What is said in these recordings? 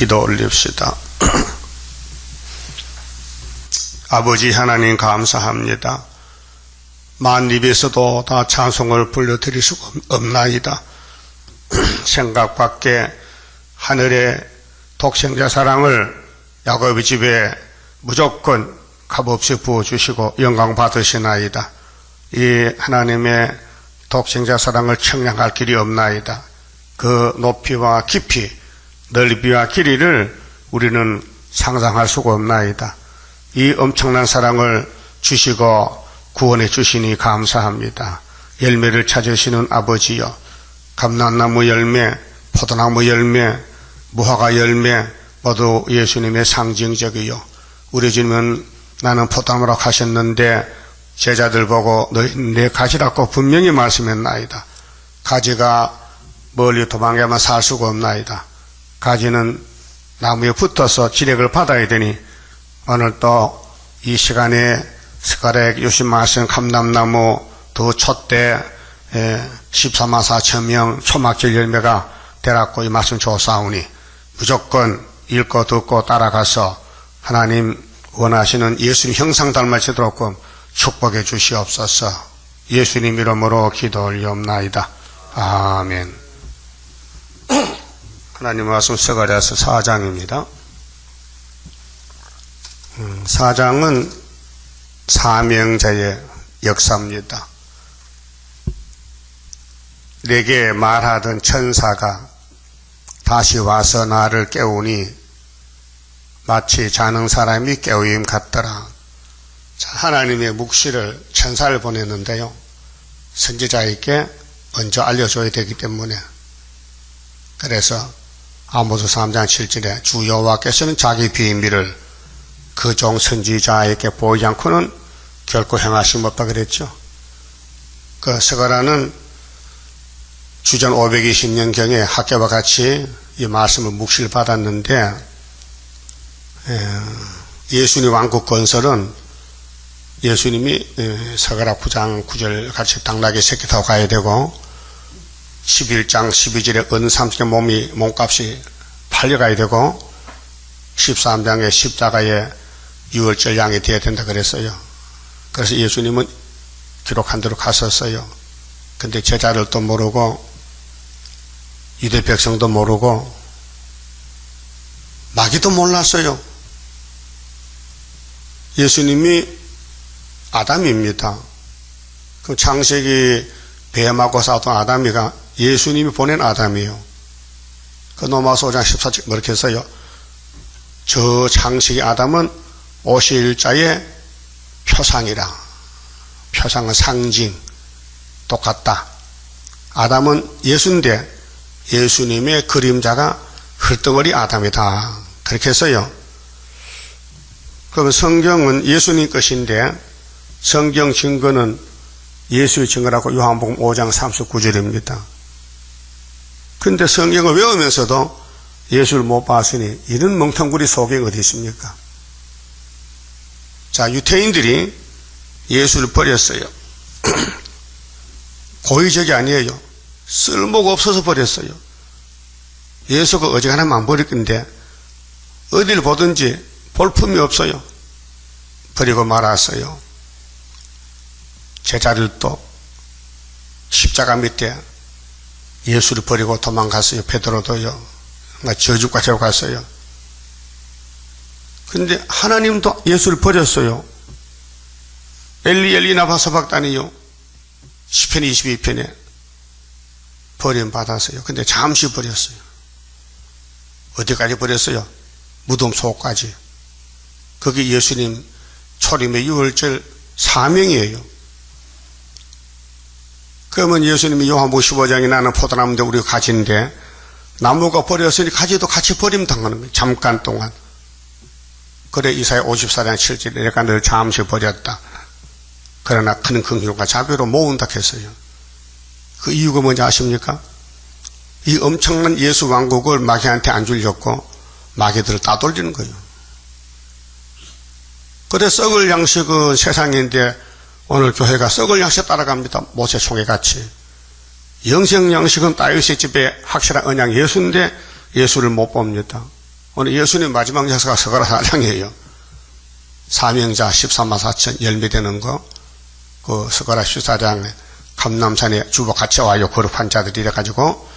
기도 올립시다. 아버지 하나님 감사합니다. 만입에서도 다 찬송을 불러드릴 수가 없나이다. 생각 밖에 하늘의 독생자 사랑을 야곱의 집에 무조건 값없이 부어주시고 영광 받으시나이다. 이 하나님의 독생자 사랑을 청량할 길이 없나이다. 그 높이와 깊이, 넓이와 길이를 우리는 상상할 수가 없나이다. 이 엄청난 사랑을 주시고 구원해 주시니 감사합니다. 열매를 찾으시는 아버지여, 감람나무 열매, 포도나무 열매, 무화과 열매 모두 예수님의 상징적이요. 우리 주님은 나는 포도나무라고 하셨는데 제자들 보고 너희 내 가지라고 분명히 말씀했나이다. 가지가 멀리 도망가면 살 수가 없나이다. 가지는 나무에 붙어서 지력을 받아야 되니 오늘 또 이 시간에 스가랴 60만성 감람나무 두 촛대 14만 4천 명 초막절 열매가 되라고 이 말씀 주사오니 무조건 읽고 듣고 따라가서 하나님 원하시는 예수님 형상 닮아지도록 축복해 주시옵소서. 예수님 이름으로 기도 올리옵나이다. 아멘. 하나님 말씀 스가랴서 4장입니다. 4장은 사명자의 역사입니다. 내게 말하던 천사가 다시 와서 나를 깨우니 마치 자는 사람이 깨우임 같더라. 하나님의 묵시를 천사를 보냈는데요, 선지자에게 먼저 알려줘야 되기 때문에, 그래서 아모스 3장 7절에 주 여호와께서는 자기 비밀을 그 종 선지자에게 보이지 않고는 결코 행하심 없다 그랬죠. 그 스가랴는 주전 520년경에 학교와 같이 이 말씀을 묵시를 받았는데, 예수님 왕국 건설은 예수님이 스가랴 9장 9절 같이 당나귀 새끼 타고 가야 되고, 11장 12절에 은 30개 몸값이 팔려가야 되고, 13장에 십자가에 유월절 양이 되어야 된다 그랬어요. 그래서 예수님은 기록한 대로 갔었어요. 근데 제자들도 모르고 유대 백성도 모르고 마귀도 몰랐어요. 예수님이 아담입니다. 그 창세기 뱀하고 싸웠던 아담이가 예수님이 보낸 아담이에요. 그 로마서 5장 14절 그렇게 했어요. 저 창세기 아담은 오실 자의 표상이라. 표상은 상징, 똑같다. 아담은 예수인데 예수님의 그림자가 흙덩어리 아담이다. 그렇게 했어요. 그럼 성경은 예수님 것인데 성경 증거는 예수의 증거라고 요한복음 5장 39절입니다. 그런데 성경을 외우면서도 예수를 못 봤으니 이런 멍텅구리 속에 어디 있습니까? 자, 유태인들이 예수를 버렸어요. 고의적이 아니에요. 쓸모가 없어서 버렸어요. 예수가 어지간하면 안 버릴 건데 어디를 보든지 볼품이 없어요. 버리고 말았어요. 제자들도 십자가 밑에 예수를 버리고 도망갔어요. 베드로도요. 저주까지 하고 갔어요. 근데 하나님도 예수를 버렸어요. 엘리 엘리 나마 사박다니요. 시편 22편에 버림받았어요. 근데 잠시 버렸어요. 어디까지 버렸어요? 무덤 속까지. 그게 예수님 초림의 유월절 사명이에요. 그러면 예수님이 요한복음 15장에 나는 포도나무인데 우리가 가지인데 나무가 버렸으니 가지도 같이 버림 당하는 거예요. 잠깐 동안. 그래 이사야 54장 7절에 내가 늘 잠시 버렸다. 그러나 큰 긍휼과 자비로 모은다 했어요. 그 이유가 뭔지 아십니까? 이 엄청난 예수 왕국을 마귀한테 안 주려고 마귀들을 따돌리는 거예요. 그래 썩을 양식은 세상인데 오늘 교회가 썩을 양식 따라갑니다. 모세 총회같이. 영생 양식은 다윗의 집에 확실한 언약 예수인데 예수를 못 봅니다. 오늘 예수님 마지막 역사가 스가랴 4장이에요. 사명자 13만 4천 열매되는 거, 그 스가랴 14장에 감람산에 주보 같이 와요. 거룩한 자들이 이래가지고,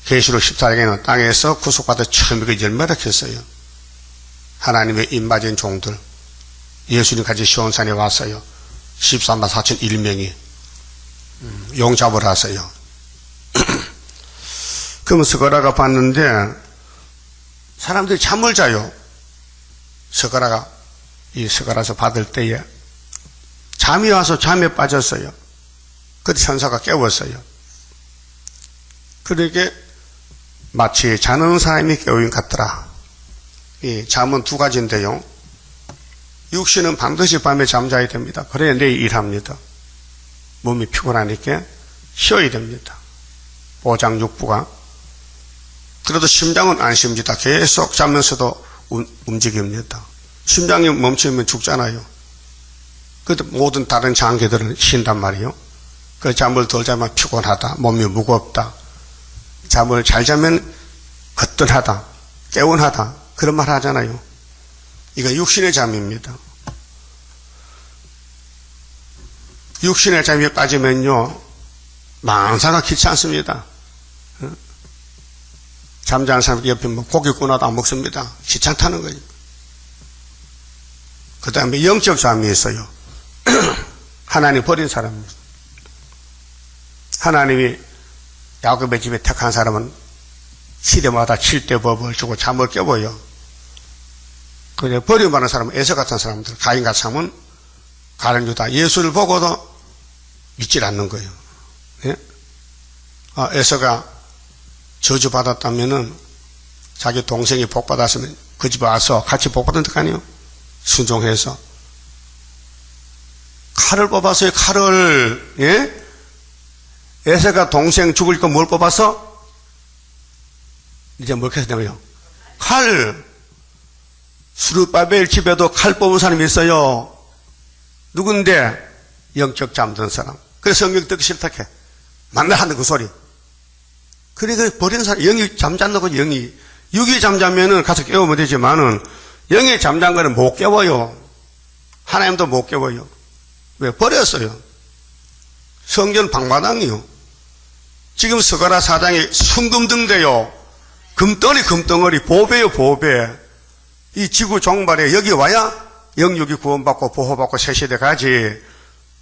계시록 14장에는 땅에서 구속받아 처음 그 열매를 했어요. 하나님의 입맞은 종들, 예수님까지 시온산에 왔어요. 13만 4천 1명이 용잡을 하세요. 그러면 스가랴가 봤는데 사람들이 잠을 자요. 스가랴가 이 스가랴서 받을 때에 잠이 와서 잠에 빠졌어요. 그때 천사가 깨웠어요. 그러게 마치 자는 사람이 깨우인 같더라. 이 잠은 두 가지인데요. 육신은 반드시 밤에 잠자야 됩니다. 그래야 내일 일합니다. 몸이 피곤하니까 쉬어야 됩니다. 오장육부가. 그래도 심장은 안 쉽니다. 계속 자면서도 움직입니다. 심장이 멈추면 죽잖아요. 그래도 모든 다른 장기들은 쉰단 말이에요. 그 잠을 덜 자면 피곤하다, 몸이 무겁다. 잠을 잘 자면 거뜬하다, 개운하다, 그런 말 하잖아요. 이거 육신의 잠입니다. 육신의 잠이 빠지면요, 만사가 귀찮습니다. 잠자는 사람 옆에 뭐 고기 구워도 안 먹습니다. 귀찮다는 거예요. 그 다음에 영적 잠이 있어요. 하나님 버린 사람입니다. 하나님이 야곱의 집에 택한 사람은 시대마다 7대 법을 주고 잠을 깨워요. 그래 버림받은 사람은 에서 같은 사람들, 가인 같은 사람은 가룟 유다 예수를 보고도 믿질 않는 거예요. 예? 에서가 저주받았다면은 자기 동생이 복받았으면 그 집에 와서 같이 복받은 거 아니에요? 순종해서. 칼을 뽑았어요, 칼을. 예? 에서가 동생 죽을 거 뭘 뽑아서? 이제 뭘 했냐면요. 칼. 스룹바벨 집에도 칼 뽑은 사람이 있어요. 누군데? 영적 잠든 사람. 그래서 성경 듣기 싫다 해. 만나 하는 그 소리. 그러니까 버리는 사람, 영이 잠잔다는 거지, 영이. 육이 잠자면은 가서 깨우면 되지만은, 영이 잠잔 거는 못 깨워요. 하나님도 못 깨워요. 왜? 버렸어요. 성전 방마당이요. 지금 스가랴 4장에 순금등대요. 금덩어리, 보배요, 보배. 이 지구 종말에 여기 와야 영육이 구원받고 보호받고 새 시대 가지.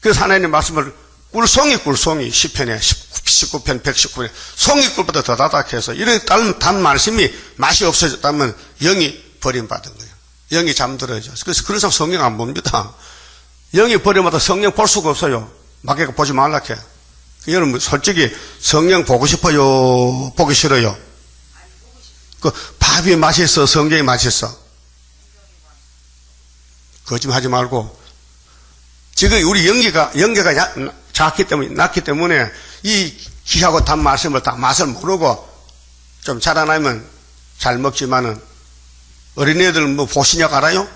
그래서 하나님 말씀을 꿀송이 시편에 19편 119편 송이꿀보다 더 다닥해서 이런 단 말씀이 맛이 없어졌다면 영이 버림받은 거예요. 영이 잠들어져. 그래서 그런 사람 성경 안 봅니다. 영이 버림받아 성경 볼 수가 없어요. 마귀가 보지 말라 해. 여러분 솔직히 성경 보고 싶어요? 보기 싫어요? 그 밥이 맛있어? 성경이 맛있어? 거짓말하지 말고 지금 우리 영계가 낮기 때문에 이 귀하고 단 말씀을 다 맛을 모르고 좀 자라나면 잘 먹지만은 어린애들 뭐 보신약 알아요?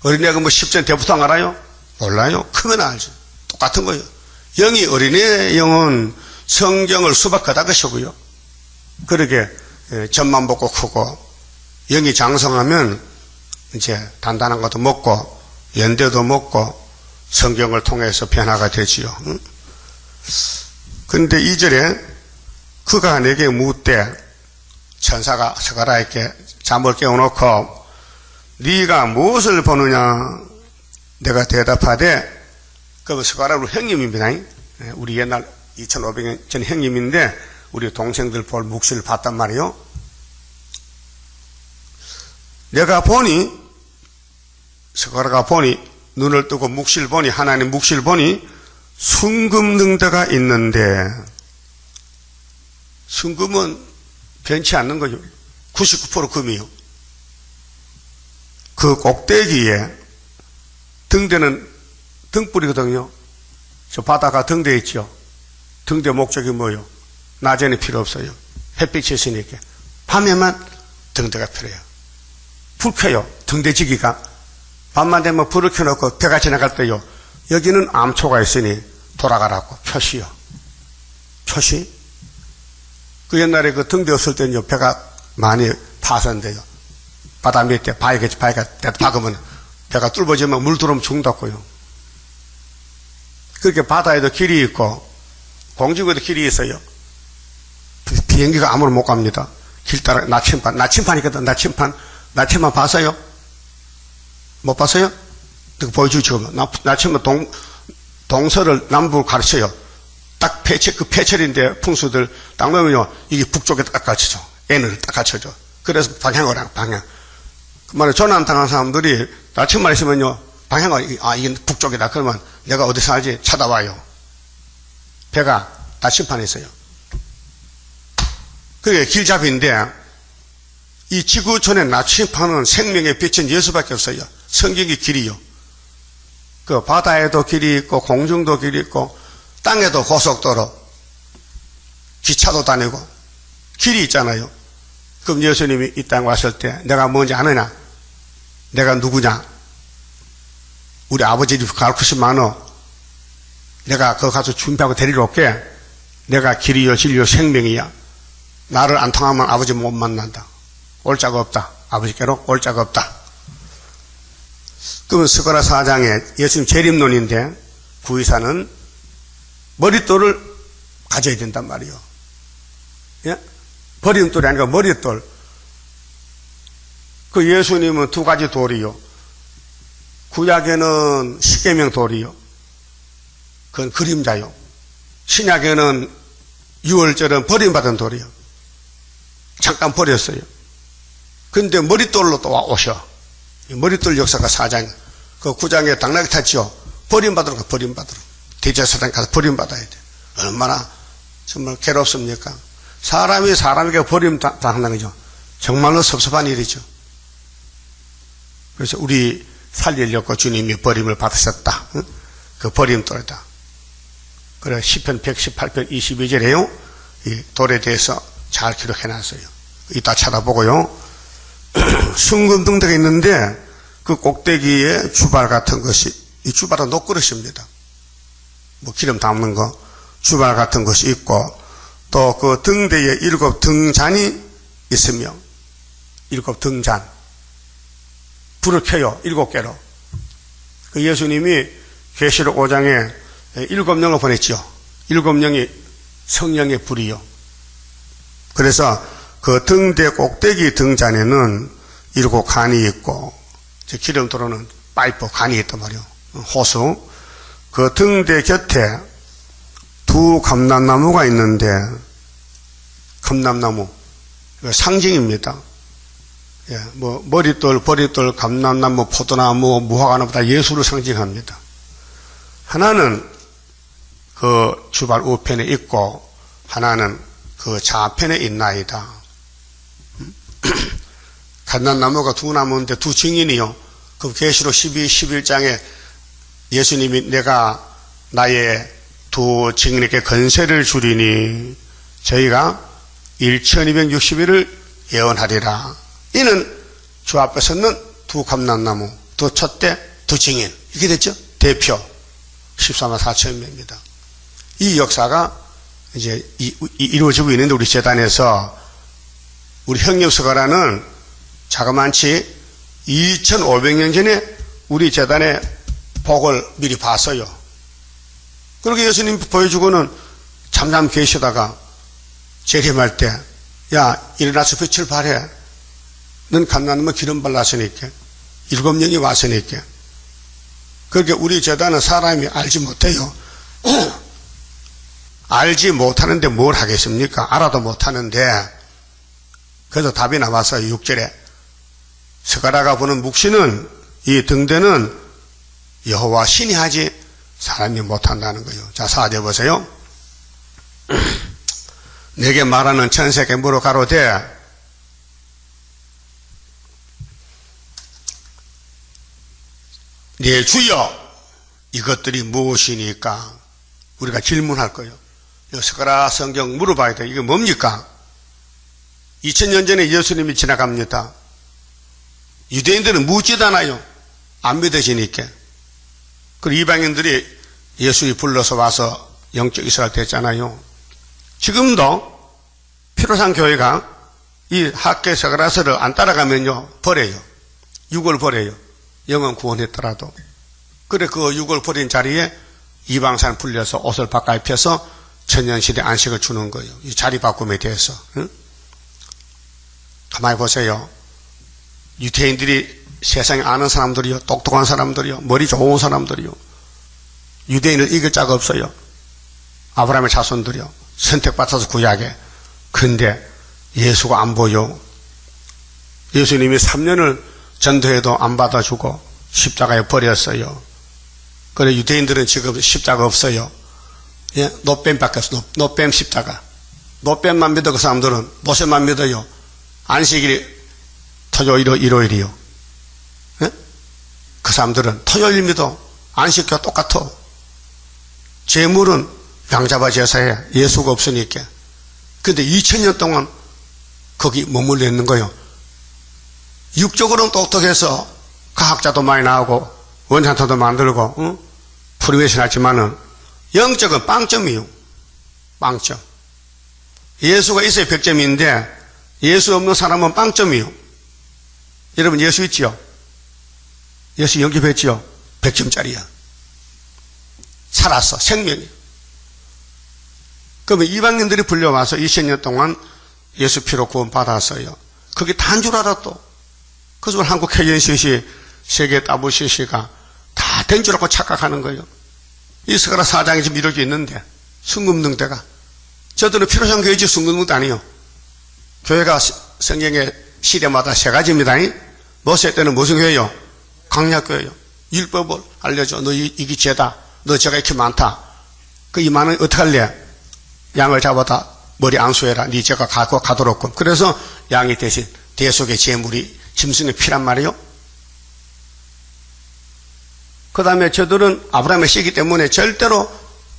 어린애가 뭐 10전 대부탕 알아요? 몰라요? 크면 알죠. 똑같은 거예요. 영이 어린애 영은 성경을 수박 그다그시고요. 그러게 젖만 먹고 크고 영이 장성하면 이제 단단한 것도 먹고 연대도 먹고 성경을 통해서 변화가 되지요. 근데 2절에 그가 내게 묻되 천사가 스가랴에게 잠을 깨워놓고 네가 무엇을 보느냐 내가 대답하되 그럼 스가랴로 형님입니다. 우리 옛날 2500년 전 형님인데 우리 동생들 볼 묵시를 봤단 말이에요. 내가 보니 스가랴가 보니 눈을 뜨고 묵시를 보니 하나님 묵시를 보니 순금등대가 있는데 순금은 변치 않는 거죠. 99% 금이요. 그 꼭대기에 등대는 등불이거든요. 저 바다가 등대 있죠. 등대 목적이 뭐예요? 낮에는 필요 없어요. 햇빛이 있으니까. 밤에만 등대가 필요해요. 불 켜요. 등대지기가. 밤만 되면 불을 켜놓고 배가 지나갈 때요. 여기는 암초가 있으니 돌아가라고 표시요. 표시. 그 옛날에 그 등대 없을 때는요. 배가 많이 파선돼요. 바다 밑에 바위가 박으면 배가 뚫어지면 물 들어오면 죽는다고요. 그렇게 바다에도 길이 있고 공중에도 길이 있어요. 비행기가 아무로 못 갑니다. 길 따라 나침판이거든. 나침판 봤어요? 못 봤어요? 보여주죠. 나침반 동서를 남북을 가르쳐요. 딱 그 폐철인데 풍수들 딱 놓으면요, 이게 북쪽에 딱 갖춰져. N을 딱 갖춰져. 그래서 방향. 그 말에 조난 당한 사람들이 나침반 있으면요, 방향을, 이게 북쪽이다. 그러면 내가 어디 살지 찾아와요. 배가 나침판에 있어요. 그게 길잡이인데, 이 지구촌의 나침판은 생명의 빛은 예수밖에 없어요. 성경의 길이요. 그 바다에도 길이 있고, 공중도 길이 있고, 땅에도 고속도로, 기차도 다니고, 길이 있잖아요. 그럼 예수님이 이 땅 왔을 때 내가 뭔지 아느냐? 내가 누구냐? 우리 아버지 집 갈 곳이 많어. 내가 거기 가서 준비하고 데리러 올게. 내가 길이요, 진리요, 생명이야. 나를 안 통하면 아버지 못 만난다. 올 자가 없다. 아버지께로 올 자가 없다. 그러면 스가랴 4장에 예수님 재림론인데 구의사는 머릿돌을 가져야 된단 말이요. 예? 버림돌이 아니라 머릿돌. 그 예수님은 두 가지 돌이요. 구약에는 십계명 돌이요. 그건 그림자요. 신약에는 유월절은 버림받은 돌이요. 잠깐 버렸어요. 근데 머릿돌로 또 오셔. 머릿돌 역사가 4장. 그 9장에 당나귀 탔죠. 버림받으러 가, 버림받으러. 대제사장 가서 버림받아야 돼. 얼마나 정말 괴롭습니까? 사람이 사람에게 버림당하는 거죠. 정말로 섭섭한 일이죠. 그래서 우리 살리려고 주님이 버림을 받으셨다. 응? 그 버림돌이다. 그래 시편 118편 22절에요. 이 돌에 대해서 잘 기록해놨어요. 이따 찾아보고요. 순금등대가 있는데 그 꼭대기에 주발 같은 것이, 이 주발은 녹그릇입니다. 뭐 기름 담는 거, 주발 같은 것이 있고, 또 그 등대에 7 등잔이 있으며, 7 등잔. 불을 켜요, 7개로. 그 예수님이 계시록 5장에 7명을 보냈죠. 7명이 성령의 불이요. 그래서 그 등대 꼭대기 등잔에는 7 간이 있고, 기름 들어오는 파이프 간이 있단 말이요. 호수. 그 등대 곁에 2 감람나무가 있는데, 감람나무 상징입니다. 예, 뭐 머릿돌, 버릿돌, 감람나무, 포도나무, 무화과나무 다 예수를 상징합니다. 하나는 그 주발 우편에 있고 하나는 그 좌편에 있나이다. 감람나무가 2 나무인데 2 증인이요. 그 계시록 12, 11장에 예수님이 내가 나의 2 증인에게 건세를 주리니 저희가 1260일을 예언하리라. 이는 주 앞에 섰는 2 감람나무, 2 촛대, 2 증인. 이렇게 됐죠? 대표 14만 4천 명입니다. 이 역사가 이제 이루어지고 있는데 우리 재단에서 우리 형님스가라는 자그만치 2500년 전에 우리 재단의 복을 미리 봤어요. 그렇게 예수님 보여주고는 잠잠 계시다가 재림할 때, 야, 일어나서 빛을 발해. 넌 감람나무 기름 발랐으니까. 7명이 왔으니까. 그렇게 우리 재단은 사람이 알지 못해요. 알지 못하는데 뭘 하겠습니까? 알아도 못하는데. 그래서 답이 나왔어요. 6절에. 스가랴가 보는 묵시는, 이 등대는 여호와 신이 하지 사람이 못한다는 거예요. 자, 4절 보세요. 내게 말하는 천사에게 물어 가로되 네 주여 이것들이 무엇이니까? 우리가 질문할 거예요. 스가랴 성경 물어봐야 돼요. 이게 뭡니까? 2000년 전에 예수님이 지나갑니다. 유대인들은 묻지도 않아요. 안 믿어지니까. 그리고 이방인들이 예수를 불러서 와서 영적 이스라엘 됐잖아요. 지금도 피로상 교회가 이 학계 서가라서를 안 따라가면요, 버려요. 육을 버려요. 영은 구원했더라도. 그래, 그 육을 버린 자리에 이방산 불려서 옷을 바꿔 입혀서 천년시대 안식을 주는 거예요. 이 자리 바꿈에 대해서. 응? 가만히 보세요. 유대인들이 세상에 아는 사람들이요, 똑똑한 사람들이요, 머리 좋은 사람들이요. 유대인을 이길 자가 없어요. 아브라함의 자손들이요. 선택받아서 구약에. 근데 예수가 안 보여. 예수님이 3년을 전도해도 안 받아주고 십자가에 버렸어요. 그래, 유대인들은 지금 십자가 없어요. 예? 노뱀밖에 없어. 노뱀 십자가. 노뱀만 믿어, 그 사람들은. 모세만 믿어요. 안식일이 토요일, 일요일이요. 예? 그 사람들은 토요일 믿어. 안식과 똑같아. 재물은 양잡아 제사해. 예수가 없으니까. 근데 2000년 동안 거기 머물러 있는 거예요. 육적으로는 똑똑해서 과학자도 많이 나오고 원산토도 만들고 응? 프리웨이션 하지만은 영적은 빵점이요. 빵점. 예수가 있어야 100점인데 예수 없는 사람은 빵점이요. 여러분 예수 있지요? 예수 영접했지요? 100점짜리야. 살았어. 생명이. 그러면 이방인들이 불려와서 2000년 동안 예수 피로 구원 받았어요. 그게 다인 줄 알아 또. 그래서 한국 KNCC, 세계 WCC가 다 된 줄 알고 착각하는 거예요. 이 스가랴 4장에 지금 이렇게 있는데 순금능대가 저들은 필요성 교회지 순금능대 아니에요. 교회가 성경의 시대마다 세 가지입니다. 모세 때는 무슨 교회요? 강약교회요. 율법을 알려줘. 너 이게 죄다. 너 죄가 이렇게 많다. 그 이 많은 어떻게 할래? 양을 잡아다 머리 안수해라. 네 죄가 가도록. 그래서 양이 대신 대속의 제물이 짐승의 피란 말이에요. 그 다음에 저들은 아브라함의 씨이기 때문에 절대로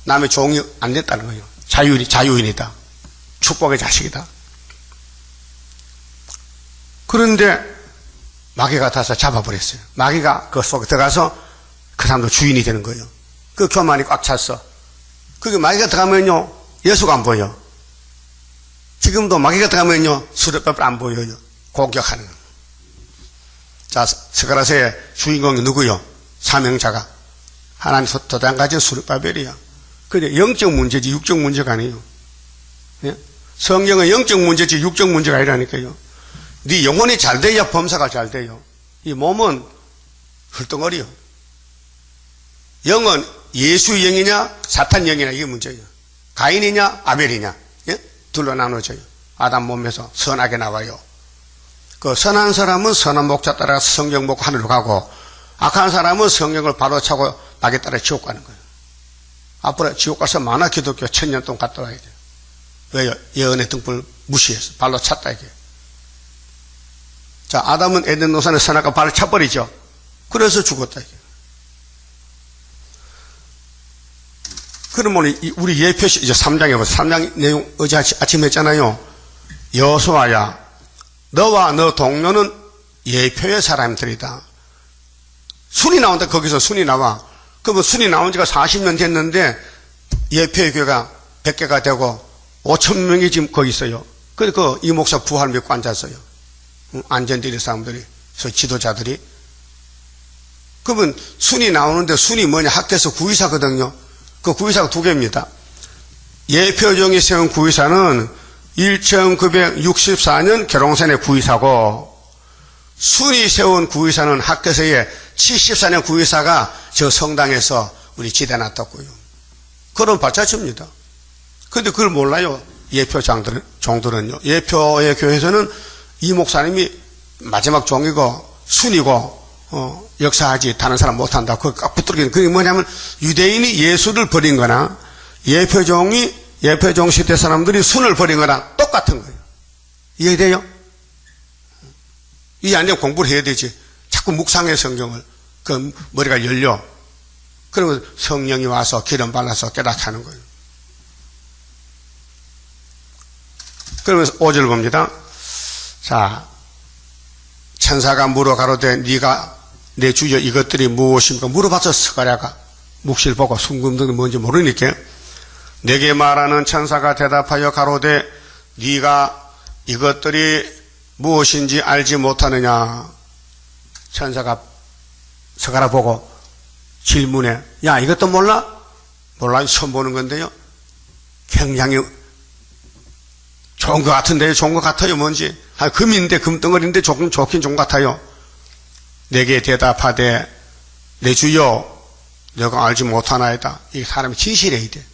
남의 종이 안 됐다는 거예요. 자유인이다. 축복의 자식이다. 그런데 마귀가 타서 잡아버렸어요. 마귀가 그 속에 들어가서 그 사람도 주인이 되는 거예요. 그 교만이 꽉 찼어. 그게 마귀가 들어가면요, 예수가 안 보여. 지금도 마귀가 들어가면요, 수렵법을 안 보여요. 공격하는 거예요. 자, 스가랴서의 주인공이 누구요? 사명자가. 하나님 도장 가진 수르바벨이야. 근데 영적 문제지 육적 문제가 아니에요. 예? 성경은 영적 문제지 육적 문제가 아니라니까요. 네 영혼이 잘 돼야 범사가 잘 돼요. 이 몸은 헐덩어리요. 영은 예수의 영이냐 사탄 영이냐 이게 문제예요. 가인이냐 아벨이냐, 예? 둘로 나눠져요. 아담 몸에서 선하게 나와요. 그 선한 사람은 선한 목자 따라서 성경 먹고 하늘로 가고, 악한 사람은 성경을 바로 차고 낙에 따라 지옥 가는 거예요. 앞으로 지옥 가서 만화 기독교 1000년 동안 갔다 와야 돼요. 왜요? 예언의 등불을 무시해서 발로 찼다 이게. 자, 아담은 에덴 동산에 선악과 발을 차버리죠. 그래서 죽었다 이게. 그러면 우리 예표시 이제 3장에 보세요. 3장 내용 어제 아침에 했잖아요. 여호수아야, 너와 너 동료는 예표의 사람들이다. 순이 나온다. 거기서 순이 나와. 그러면 순이 나온 지가 40년 됐는데 예표의 교회가 100개가 되고 5,000명이 지금 거기 있어요. 그래서 이 목사 부활 믿고 앉았어요. 안전들이 사람들이, 저 지도자들이. 그러면 순이 나오는데 순이 뭐냐? 학교에서 구의사거든요. 그 구의사가 두 개입니다. 예표종이 세운 구의사는 1964년 계룡산의 구의사고, 순이 세운 구의사는 학교에서의 74년 구의사가 저 성당에서 우리 지대 놨었고요. 그런 발자취입니다. 그런데 그걸 몰라요. 예표 종들은요. 예표의 교회에서는 이 목사님이 마지막 종이고 순이고 역사하지 다른 사람 못한다. 그거 꽉 붙들기는. 그게 뭐냐면 유대인이 예수를 버린 거나 예표종 시대 사람들이 순을 버린 거나 똑같은 거예요. 이해돼요? 이해 안 되면 공부를 해야 되지. 자꾸 묵상해 성경을. 그 머리가 열려. 그러면 성령이 와서 기름 발라서 깨닫게 하는 거예요. 그러면서 5절 봅니다. 자, 천사가 물어 가로되 네가 내 주여 이것들이 무엇입니까? 물어봤어. 스가랴가 묵실 보고 순금등이 뭔지 모르니까. 내게 말하는 천사가 대답하여 가로되 네가 이것들이 무엇인지 알지 못하느냐. 천사가 서가라 보고 질문해. 야, 이것도 몰라? 몰라, 처음 보는 건데요. 굉장히 좋은 것 같은데요. 좋은 것 같아요. 뭔지. 금인데, 금덩어리인데 좋긴 좋은 것 같아요. 내게 대답하되, 내 주여, 내가 알지 못하나이다. 이 사람이 진실해야 돼.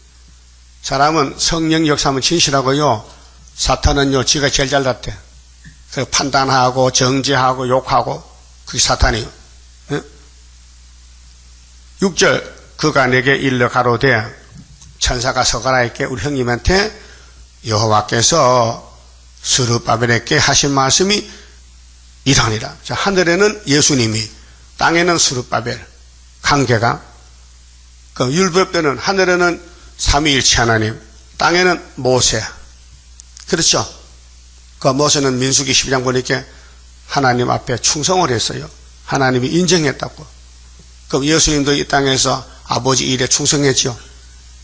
사람은 성령 역사하면 진실하고요. 사탄은요, 지가 제일 잘났대. 판단하고, 정죄하고, 욕하고, 그게 사탄이에요. 6절, 그가 내게 일러 가로되, 천사가 서가라 했게 우리 형님한테 여호와께서 스룹바벨에게 하신 말씀이 이러하니라. 자, 하늘에는 예수님이, 땅에는 스룹바벨, 관계가. 그 율법대는 하늘에는 삼위일체 하나님, 땅에는 모세. 그렇죠? 그 모세는 민수기 12장 보니까 하나님 앞에 충성을 했어요. 하나님이 인정했다고. 그럼 예수님도 이 땅에서 아버지 일에 충성했죠.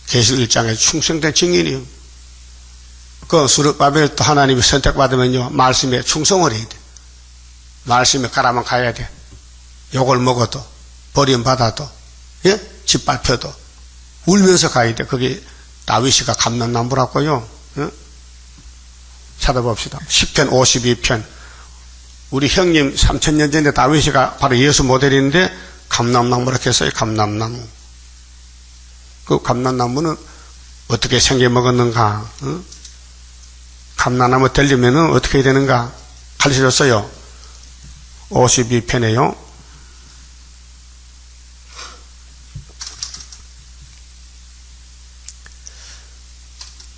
계시록 1장에 충성된 증인이요. 그 스룹바벨도 하나님이 선택받으면요, 말씀에 충성을 해야 돼. 말씀에 가라면 가야 돼. 욕을 먹어도, 버림받아도, 예? 짓밟혀도, 울면서 가야 돼. 그게 다윗이가 감람나무라고요. 예? 찾아봅시다. 10편 52편. 우리 형님 3000년 전에 다윗이가 바로 예수 모델인데, 감람나무라고 했어요. 감람나무. 그 감람나무는 어떻게 생겨먹었는가? 어? 감람나무 되려면 어떻게 해야 되는가? 가르쳐줬어요. 52편에요.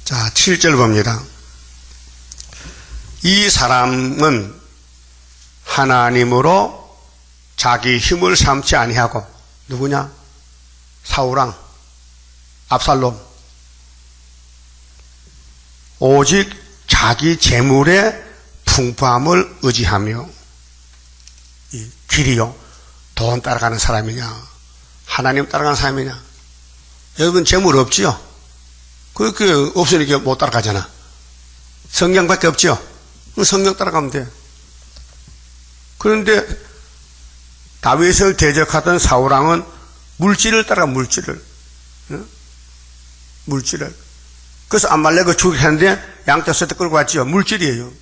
자, 7절 봅니다. 이 사람은 하나님으로 자기 힘을 삼지 아니하고, 누구냐? 사울왕, 압살롬. 오직 자기 재물의 풍부함을 의지하며, 이 길이요, 돈 따라가는 사람이냐, 하나님 따라가는 사람이냐. 여러분 재물 없지요? 그렇게 없으니까 못 따라가잖아. 성경밖에 없지요? 성경 따라가면 돼. 그런데 다윗을 대적하던 사울왕은 물질을 따라가, 물질을. 물질을. 그래서 암말렉을 죽이는데 양떼 끌고 왔지요. 물질이에요.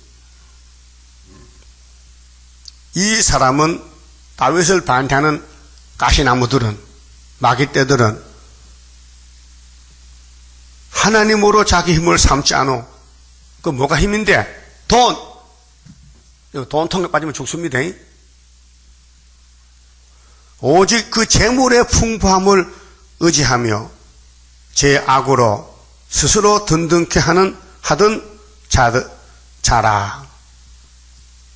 이 사람은 다윗을 반대하는 가시나무들은, 마귀떼들은 하나님으로 자기 힘을 삼지 않아. 그 뭐가 힘인데? 돈! 돈통에 빠지면 죽습니다. 오직 그 재물의 풍부함을 의지하며 제 악으로 스스로 든든케 하던 자라.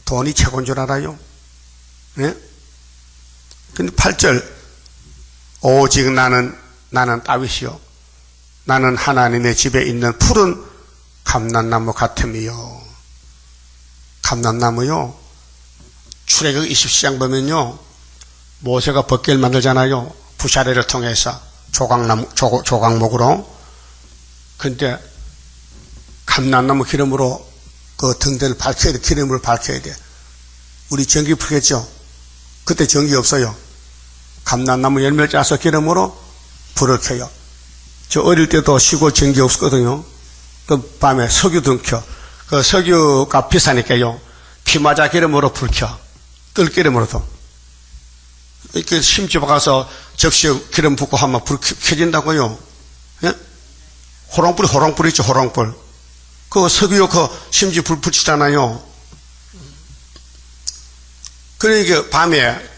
돈이 최고인 줄 알아요? 네? 근데 8절, 오직 나는 다윗이요, 나는 하나님의 집에 있는 푸른 감람나무 같음이요. 감람나무요, 출애굽 20장 보면요, 모세가 벗개를 만들잖아요. 부샤레를 통해서 조각목으로. 근데 감람나무 기름으로 그 등대를 밝혀야 돼. 기름으로 밝혀야 돼. 우리 전기 풀겠죠? 그때 전기 없어요. 감람나무 열매를 짜서 기름으로 불을 켜요. 저 어릴 때도 시골 전기 없었거든요. 그 밤에 석유등 켜. 그 석유가 비싸니까요, 피마자 기름으로 불 켜. 뜰기름으로도. 이렇게 심지 박아서 접시에 기름 붓고 하면 불 켜진다고요. 예? 호롱불 있죠, 호롱불. 그 석유 그 심지 불 붙이잖아요. 그러니까 밤에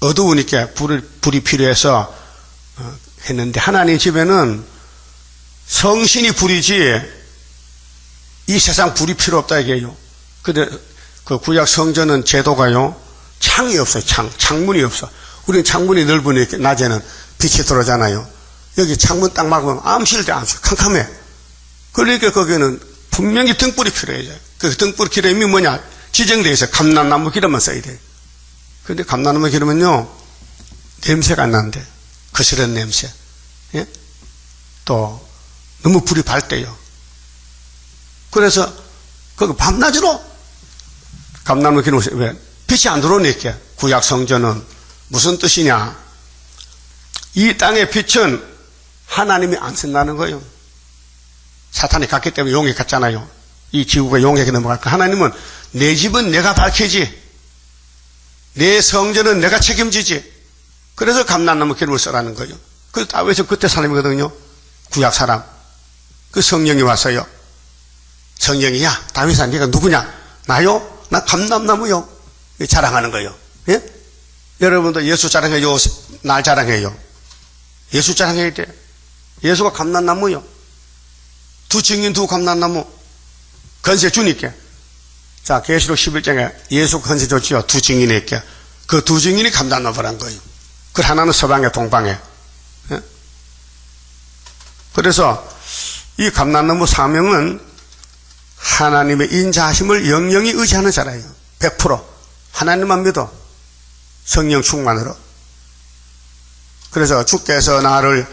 어두우니까 불이 필요해서 했는데, 하나님 집에는 성신이 불이지 이 세상 불이 필요 없다 이게요. 근데 그 구약 성전은 제도가요, 창이 없어요. 창문이 없어. 우리는 창문이 넓으니까 낮에는 빛이 들어오잖아요. 여기 창문 딱 막으면 암실대 암실 캄캄해. 그러니까 거기는 분명히 등불이 필요해요. 그 등불 기름이 뭐냐? 지정되어 있어요. 감람나무 기름만 써야 돼. 그런데 감람나무 기름은요, 냄새가 안 나는데, 거스른 냄새. 예? 또 너무 불이 밝대요. 그래서 거기 밤낮으로 감람나무 기는 왜? 빛이 안 들어오니까. 구약 성전은 무슨 뜻이냐? 이 땅의 빛은 하나님이 안 쓴다는 거예요. 사탄이 갔기 때문에 용에 갔잖아요. 이 지구가 용에게 넘어갈까? 하나님은 내 집은 내가 밝히지, 내 성전은 내가 책임지지. 그래서 감람나무 기름을 쓰라는 거예요. 그 다윗은 그때 사람이거든요. 구약 사람. 그 성령이 왔어요. 성령이, 야 다윗아 네가 누구냐? 나요? 나 감람나무요. 자랑하는 거예요. 예? 여러분도 예수 자랑해요? 날 자랑해요? 예수 자랑해야 돼. 예수가 감람나무요. 두 증인 두 감람나무 건세 주니까. 자, 계시록 11장에 예수 건세 줬지요. 두 증인에게. 그 두 증인이 감람나무란 거예요. 그 하나는 서방에 동방에. 예? 그래서 이 감람나무 사명은 하나님의 인자하심을 영영히 의지하는 자라요. 100% 하나님만 믿어. 성령 충만으로. 그래서 주께서 나를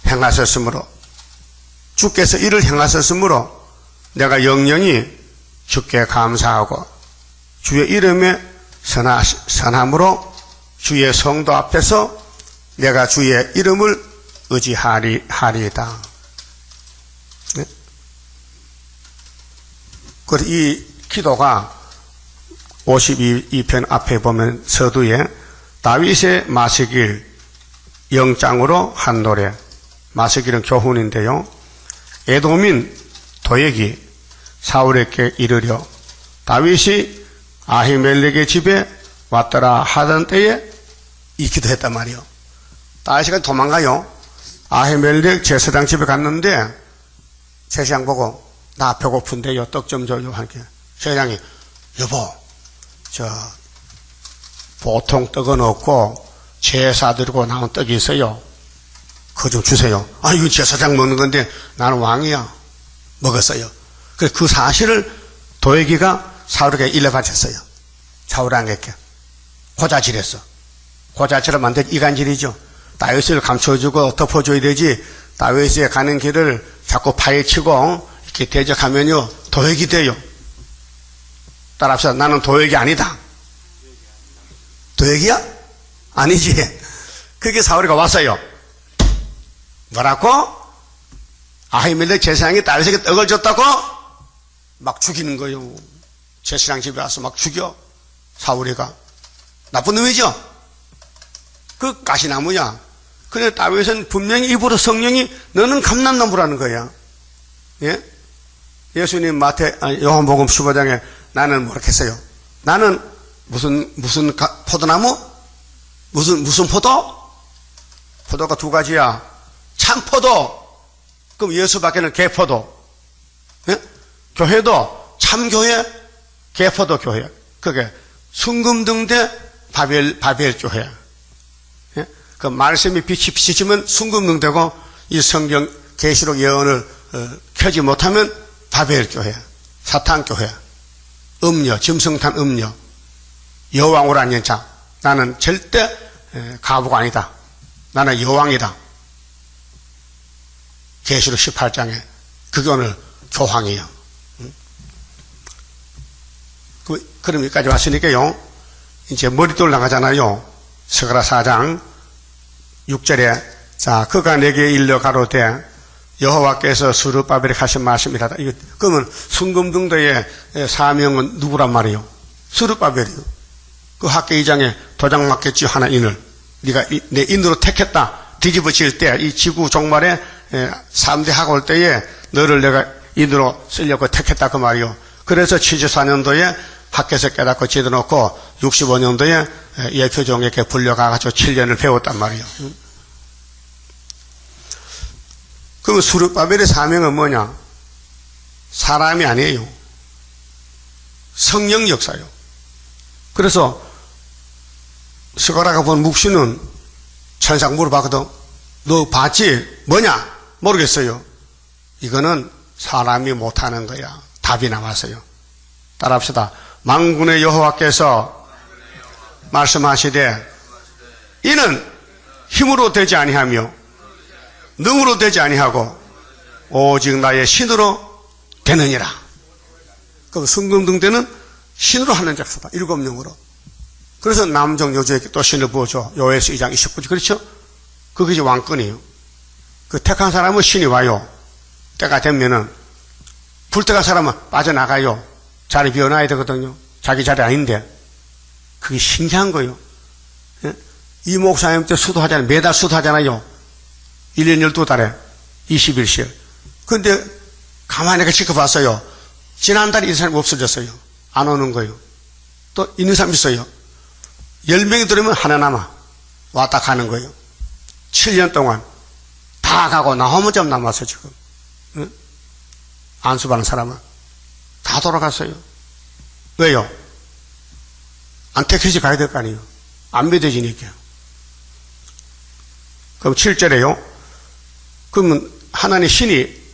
행하셨으므로, 주께서 이를 행하셨으므로 내가 영영히 주께 감사하고 주의 이름에 선함으로 주의 성도 앞에서 내가 주의 이름을 의지하리이다. 네? 그래서 이 기도가 52편 앞에 보면 서두에 다윗의 마시길 영장으로 한 노래. 마시길은 교훈인데요. 에돔인 도액이 사울에게 이르려 다윗이 아히멜렉의 집에 왔더라 하던 때에 이 기도했단 말이요. 다윗이 도망가요. 아히멜렉 제사장 집에 갔는데 제사장 보고 나 배고픈데요. 떡 좀 줘요. 하니까 제사장이 여보 보통 떡은 없고 제사 드리고 나온 떡이 있어요. 그거 좀 주세요. 아, 이거 제사장 먹는 건데 나는 왕이야. 먹었어요. 그래서 그 사실을 도액이가 사울에게 일러바쳤어요. 사울에게 고자질했어. 고자질을 만든 이간질이죠. 다윗을 감춰주고 덮어줘야 되지. 다윗이 가는 길을 자꾸 파헤치고 이렇게 대적하면요 도액이 돼요. 따라합시다. 나는 도액이 아니다. 도액이야? 아니지. 그게 사울이가 왔어요. 뭐라고? 아히멜렉 제사장이 다윗에게 떡을 줬다고? 막 죽이는 거예요. 제사장 집에 와서 막 죽여. 사울이가. 나쁜 놈이죠? 그 가시나무야. 그래 다윗은 분명히 입으로 성령이 너는 감람나무라는 거야. 예? 예수님 요한복음 15장에 나는 뭐랬겠어요? 나는 무슨 포도나무? 무슨 포도? 포도가 두 가지야. 참포도. 그럼 예수밖에는 개포도. 예? 교회도 참교회, 개포도 교회. 그게 순금등대 바벨교회. 예? 그 말씀이 빛이 비치면 순금등대고 이 성경 계시록 예언을 켜지 못하면 바벨교회, 사탄교회, 음녀, 짐승탄 음녀, 여왕으로 앉은 자. 나는 절대 가부가 아니다. 나는 여왕이다. 계시록 18장에 그게 오늘 교황이에요. 그럼 여기까지 왔으니까요. 이제 머리돌 나가잖아요. 스가랴 4장 6절에 자 그가 내게 일러 가로되 여호와께서 스룹바벨에 하신 말씀이다. 그러면 순금등대의 사명은 누구란 말이에요? 스룹바벨이요. 그 학계 2장에 도장 맞겠지 하나 인을 네가 내 인으로 택했다. 뒤집어질 때 이 지구 종말에 3대 하고 올 때에 너를 내가 인으로 쓰려고 택했다 그 말이요. 그래서 74년도에 학교에서 깨닫고 지어놓고 65년도에 예표종에게 불려가가지고 7년을 배웠단 말이요. 그럼 스룹바벨의 사명은 뭐냐? 사람이 아니에요. 성령 역사요. 그래서 스가랴가 본 묵시는 천상 물어봤거든. 너 봤지? 뭐냐? 모르겠어요. 이거는 사람이 못하는 거야. 답이 나왔어요. 따라합시다. 만군의 여호와께서 말씀하시되 이는 힘으로 되지 아니하며 능으로 되지 아니하고 오직 나의 신으로 되느니라. 그럼 순금등대는 신으로 하는 작사다. 7영으로. 그래서 남종 여주에게 또 신을 부어줘. 요에서 2장 29절. 그렇죠? 그게 이제 왕권이에요. 그 택한 사람은 신이 와요. 때가 되면은 불때가 사람은 빠져나가요. 자리 비워놔야 되거든요. 자기 자리 아닌데. 그게 신기한 거예요. 예? 이 목사님 때 수도하잖아요. 매달 수도하잖아요. 1년 12달에 21실. 근데 가만히 이렇게 지켜봤어요. 지난달에 이 사람이 없어졌어요. 안 오는 거예요. 또 있는 사람 있어요. 10명이 들으면 하나 남아. 왔다 가는 거예요. 7년 동안 다 가고 나 혼자 남았어 지금. 응? 안수받는 사람은 다 돌아갔어요. 왜요? 안 택해서 가야 될 거 아니에요. 안 믿어지니까. 그럼 7절에요. 그러면 하나님 신이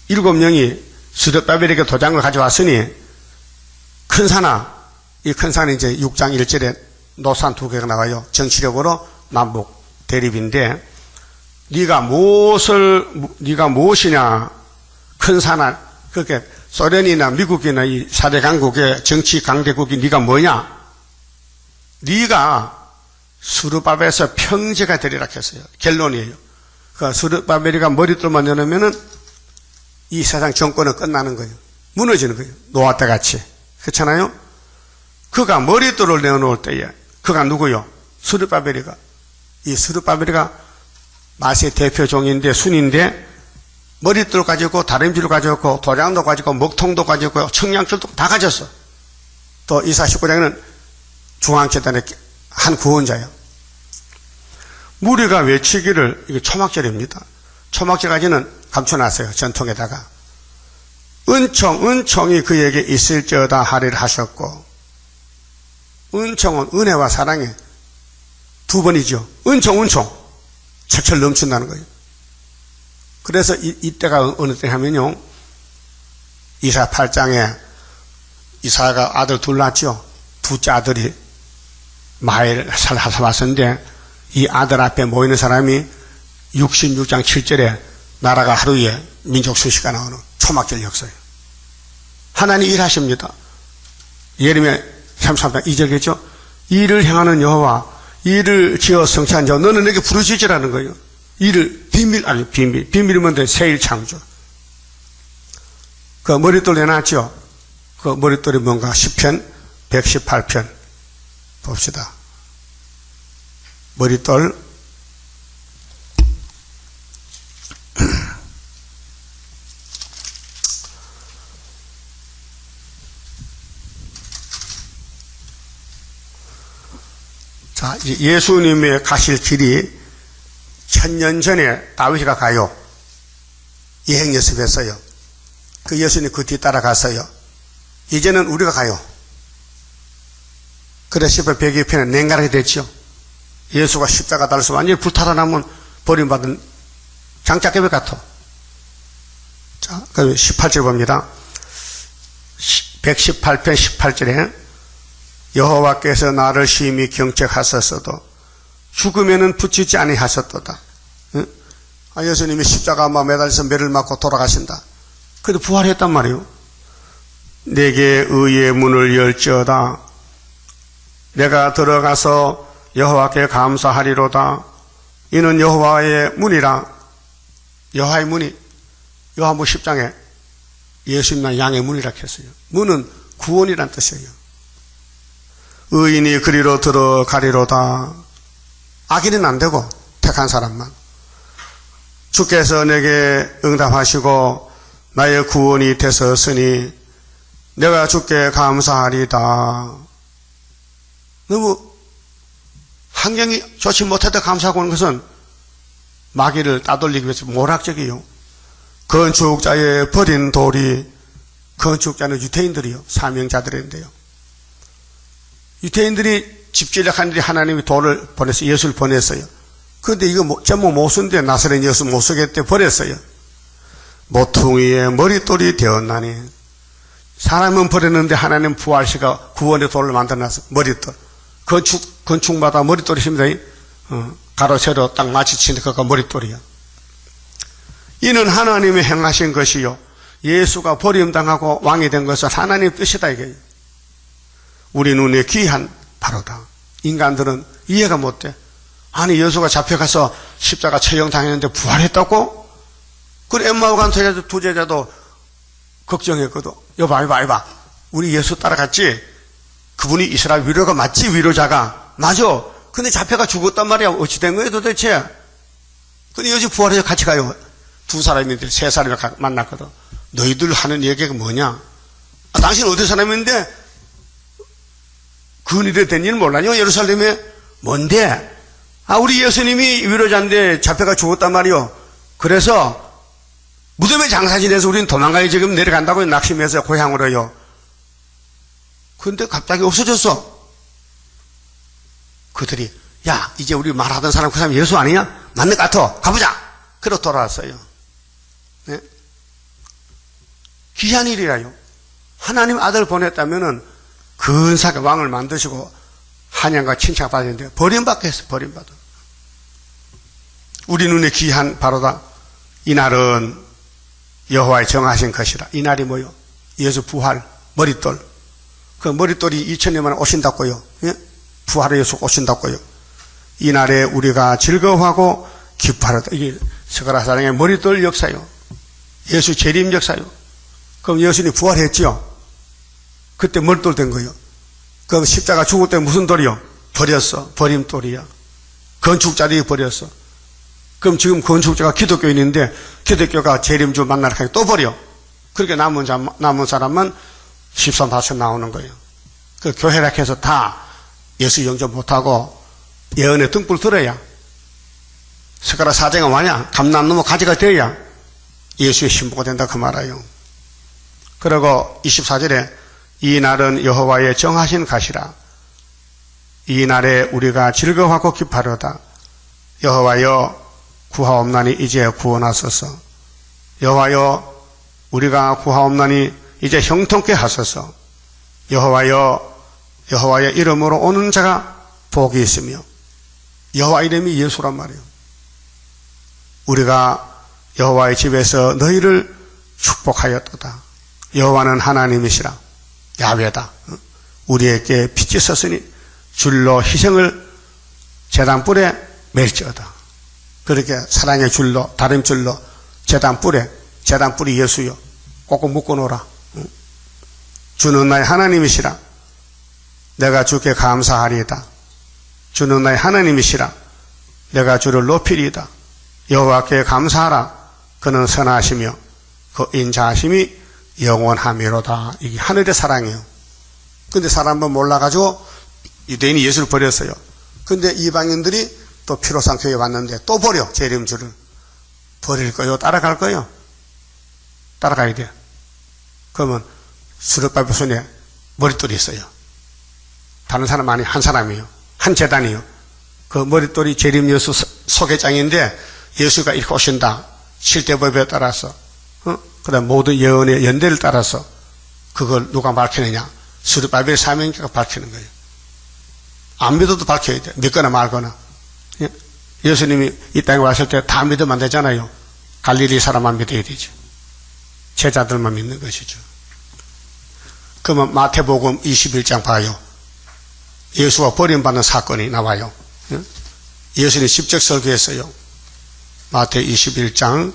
7명이 스룹바벨에게 도장을 가져왔으니 큰 산아, 이 큰 산이 이제 6장 1절에 노산 2개가 나와요. 정치력으로 남북 대립인데 네가 무엇이냐? 큰 산아, 그렇게 소련이나 미국이나 이 4대 강국의 정치 강대국이 네가 뭐냐? 네가 스룹바벨에서 평제가 되리라 했어요. 결론이에요. 그 스룹바벨이가 머릿돌만 내놓으면은 이 세상 정권은 끝나는 거예요. 무너지는 거예요. 노아 때 같이. 그렇잖아요? 그가 머릿돌을 내어놓을 때에 그가 누구요? 스룹바벨이가. 이 스룹바벨이가 마세 대표 종인데 순인데 머릿돌 가지고 다림질을 가지고 도장도 가지고 먹통도 가지고 청량줄도 다 가졌어. 또 이사 19장에는 중앙재단의 한 구원자예요. 무리가 외치기를, 이게 초막절입니다. 초막절까지는 감춰놨어요. 전통에다가. 은총이 그에게 있을지어다 하리라 하셨고, 은총은 은혜와 사랑의 두 번이죠. 은총. 철철 넘친다는 거예요. 그래서 이때가 어느 때 하면요. 이사 8장에 이사가 아들 둘 낳았죠. 둘째 아들이 마엘 살았는데 이 아들 앞에 모이는 사람이 66장 7절에 나라가 하루에 민족 수시가 나오는 초막절 역사예요. 하나님 일하십니다. 예레미야 33장 2절이겠죠. 이를 향하는 여호와, 이를 지어 성취한 자, 너는 내게 부르짖으라는 거예요. 이를 비밀이면 돼. 새일 창조. 그 머릿돌 내놨죠. 그 머릿돌이 뭔가 10편 118편 봅시다. 머릿돌 자, 예수님의 가실 길이 1000년 전에 다윗이가 가요. 여행 연습했어요. 그 예수님 그 뒤 따라갔어요. 이제는 우리가 가요. 그래서 10편 102편에 냉가하게 됐죠. 예수가 십자가 달려서 완전히 불타다 나면 버림받은 장작개비 같아. 자, 그럼 18절 봅니다. 118편 18절에 여호와께서 나를 심히 경책하셨어도 죽으면은 붙이지 아니하셨도다. 응? 아, 예수님이 십자가에 매달려서 매를 맞고 돌아가신다. 그래도 부활했단 말이에요. 내게 의의 문을 열지어다. 내가 들어가서 여호와께 감사하리로다. 이는 여호와의 문이라. 여호와의 문이 요한복음 10장에 예수님은 양의 문이라 했어요. 문은 구원이란 뜻이에요. 의인이 그리로 들어가리로다. 악인은 안 되고 택한 사람만. 주께서 내게 응답하시고 나의 구원이 되셨으니 내가 주께 감사하리다. 너무 환경이 좋지 못해도 감사하고 하는 것은 마귀를 따돌리기 위해서 모락적이요. 건축자의 버린 돌이, 건축자는 유태인들이요. 사명자들인데요. 유태인들이 집지력한 일이 하나님이 돌을 보냈어요. 예수를 보냈어요. 그런데 이거 전부 못 쓴데 나사렛 예수 못 쓰겠대 버렸어요. 모퉁이의 머릿돌이 되었나니. 사람은 버렸는데 하나님 부활시가 구원의 돌을 만들어놨어. 머릿돌. 건축마다 머릿돌이 있습니다. 가로 세로 딱 마주치는 그가 머릿돌이야. 이는 하나님이 행하신 것이요. 예수가 버림당하고 왕이 된 것은 하나님의 뜻이다 이거예요. 우리 눈에 귀한 바로다. 인간들은 이해가 못돼. 아니 예수가 잡혀가서 십자가 처형당했는데 부활했다고? 그래 엠마오 간 두 제자도 걱정했거든. 여봐 우리 예수 따라갔지? 그분이 이스라엘 위로가 맞지? 위로자가 맞아. 근데 잡혀가 죽었단 말이야. 어찌 된 거예요 도대체? 근데 여기 부활해서 같이 가요. 두 사람인데 세 사람이 만났거든. 너희들 하는 얘기가 뭐냐? 당신 어디 사람인데 근일에 된 일 몰라요? 예루살렘에? 뭔데? 우리 예수님이 위로자인데 잡혀가 죽었단 말이요. 그래서 무덤에 장사 지내서 우리는 도망가야 지금 내려간다고 낙심해서 고향으로요. 근데 갑자기 없어졌어. 그들이 야 이제 우리 말하던 사람 그 사람 예수 아니냐? 맞는 것 같아. 가보자. 그러 돌아왔어요. 네? 귀한 일이라요. 하나님 아들 보냈다면은 근사하게 왕을 만드시고 한양과 칭찬받았는데 버림받겠어. 버림받아. 우리 눈에 귀한 바로다. 이날은 여호와의 정하신 것이라. 이날이 뭐요? 예수 부활 머릿돌. 그 머릿돌이 2000년 만에 오신다고요. 예? 부활의 예수 오신다고요. 이날에 우리가 즐거워하고 기뻐하다. 이게 스가랴사랑의 머릿돌 역사요. 예수 재림 역사요. 그럼 예수님이 부활했지요. 그때 머릿돌 된 거예요. 그럼 십자가 죽을 때 무슨 돌이요? 버렸어. 버림돌이야. 건축자들이 버렸어. 그럼 지금 건축자가 기독교인인데 기독교가 재림주 만나러 가니까 또 버려. 그렇게 남은 사람만 13,4천 나오는 거예요. 그 교회락해서 다 예수 영접 못하고 예언의 등불 들어야 스가랴 사제가 뭐냐? 감남나무 가지가 되어야 예수의 신부가 된다 그 말이에요. 그리고 24절에 이 날은 여호와의 정하신 것이라. 이 날에 우리가 즐거워하고 기뻐하려다. 여호와여 구하옵나니 이제 구원하소서. 여호와여 우리가 구하옵나니 이제 형통케 하소서. 여호와여 여호와의 이름으로 오는 자가 복이 있으며. 여호와 이름이 예수란 말이에요. 우리가 여호와의 집에서 너희를 축복하였도다. 여호와는 하나님이시라. 야훼다. 우리에게 빛이 섰으니 줄로 희생을 제단불에 맬지어다. 그렇게 사랑의 줄로 다림줄로 제단불이 예수요. 꼭꼭 묶어놓으라. 주는 나의 하나님이시라. 내가 주께 감사하리이다. 주는 나의 하나님이시라. 내가 주를 높이리이다. 여호와께 감사하라. 그는 선하시며 그 인자하심이 영원하미로다. 이게 하늘의 사랑이에요. 근데 사람은 몰라가지고 유대인이 예수를 버렸어요. 근데 이방인들이 또 피로상 교회에 왔는데 또 버려. 재림주를. 버릴 거요? 따라갈 거요? 따라가야 돼. 그러면 수르바벨 손에 머릿돌이 있어요. 다른 사람 아니 한 사람이에요. 한 재단이에요. 그 머릿돌이 재림 예수 소개장인데 예수가 이렇게 오신다. 칠대법에 따라서 그 다음 모든 예언의 연대를 따라서 그걸 누가 밝히느냐? 수르바벨 사명자가 밝히는 거예요. 안 믿어도 밝혀야 돼. 믿거나 말거나. 예수님이 이 땅에 왔을 때 다 믿으면 안 되잖아요. 갈릴리 사람만 믿어야 되죠. 제자들만 믿는 것이죠. 그러면 마태복음 21장 봐요. 예수가 버림받는 사건이 나와요. 예수님이 십적 설교했어요. 마태 21장.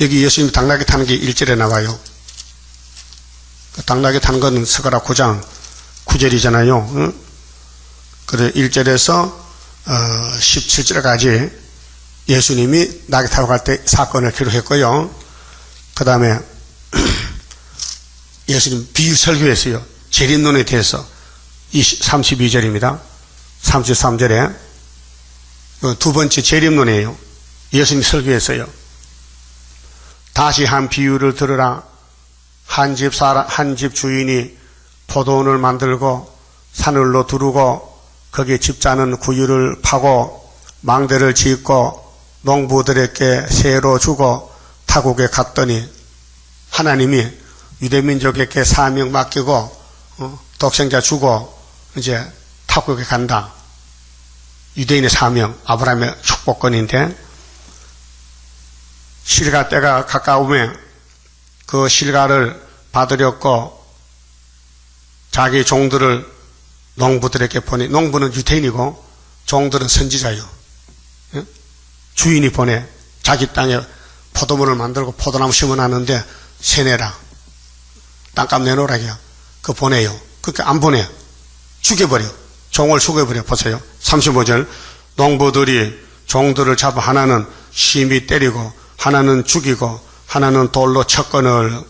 여기 예수님이 당나귀 타는 게 1절에 나와요. 당나귀 타는 건 스가랴 9장 9절이잖아요. 그래 1절에서 17절까지 예수님이 나귀 타고 갈 때 사건을 기록했고요. 그 다음에 예수님 비유 설교했어요. 재림론에 대해서 32절입니다. 33절에 두 번째 재림론이에요. 예수님이 설교했어요. 다시 한 비유를 들으라. 한 집 주인이 포도원을 만들고 산을로 두르고 거기에 집자는 구유를 파고 망대를 짓고 농부들에게 세로 주고 타국에 갔더니 하나님이 유대민족에게 사명 맡기고 독생자 주고 이제 타국에 간다. 유대인의 사명, 아브라함의 축복권인데 실가 때가 가까우면 그 실가를 받으려고 자기 종들을 농부들에게 보내. 농부는 유태인이고 종들은 선지자요. 예? 주인이 보내. 자기 땅에 포도문을 만들고 포도나무 심어놨는데 세내라. 땅값 내놓으라. 그 보내요. 그렇게 안 보내. 죽여버려. 종을 죽여버려. 보세요. 35절. 농부들이 종들을 잡아 하나는 심히 때리고 하나는 죽이고 하나는 돌로 쳤거늘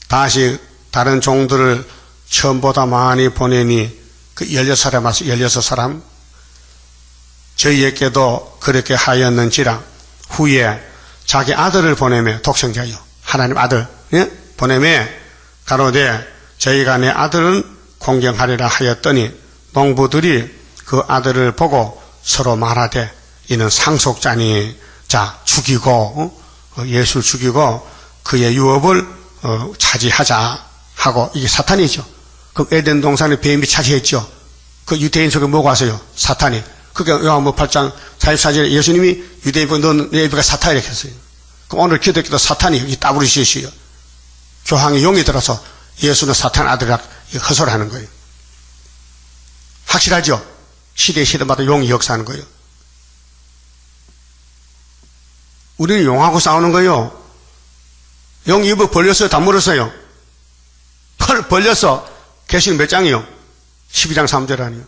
다시 다른 종들을 처음보다 많이 보내니 그 16사람 와서 16사람 저희에게도 그렇게 하였는지라 후에 자기 아들을 보내매 독생자요 하나님 아들 예? 보내매 가로되 저희가 내 아들은 공경하리라 하였더니 농부들이 그 아들을 보고 서로 말하되 이는 상속자니 자 죽이고 예수를 죽이고 그의 유업을 차지하자 하고 이게 사탄이죠. 그럼 에덴 동산에 뱀이 차지했죠. 그 유대인 속에 뭐가 왔어요? 사탄이. 그게 요한복음 8장 44절에 예수님이 유대인 보고 넌 내 애비가 사탄이라 했어요. 그럼 오늘 기독교도 사탄이 이 따브리시시요. 교황이 용이 들어서 예수는 사탄 아들이라 허설하는 거예요. 확실하죠? 시대마다 용이 역사하는 거예요. 우리는 용하고 싸우는 거예요. 용 입을 벌렸어요? 다 물었어요? 벌렸어. 계시록 몇 장이요? 12장 3절 아니에요.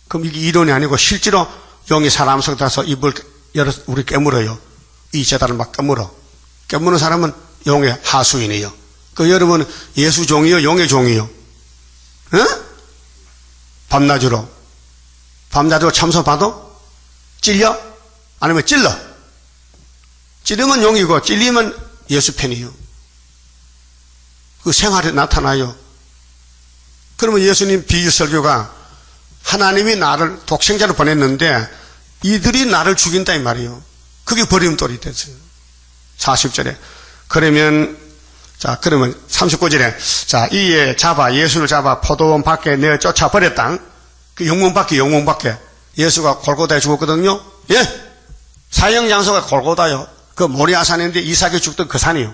그럼 이게 이론이 아니고 실제로 용이 사람 속에 들어서 입을 열어 우리 깨물어요. 이 제단을 막 깨물어. 깨무는 사람은 용의 하수인이에요. 그 여러분 예수 종이요? 용의 종이요? 응? 밤낮으로 참소 봐도 찔려? 아니면 찔러? 찌르면 용이고 찔리면 예수 편이에요. 그 생활에 나타나요. 그러면 예수님 비유 설교가 하나님이 나를 독생자로 보냈는데 이들이 나를 죽인다 이 말이에요. 그게 버림돌이 됐어요. 40절에 그러면 39절에 이에 예수를 잡아 포도원 밖에 내어 쫓아버렸다. 그 영문 밖에 예수가 골고다에 죽었거든요. 예? 사형 장소가 골고다요. 그 모리아산인데 이삭이 죽던 그 산이요.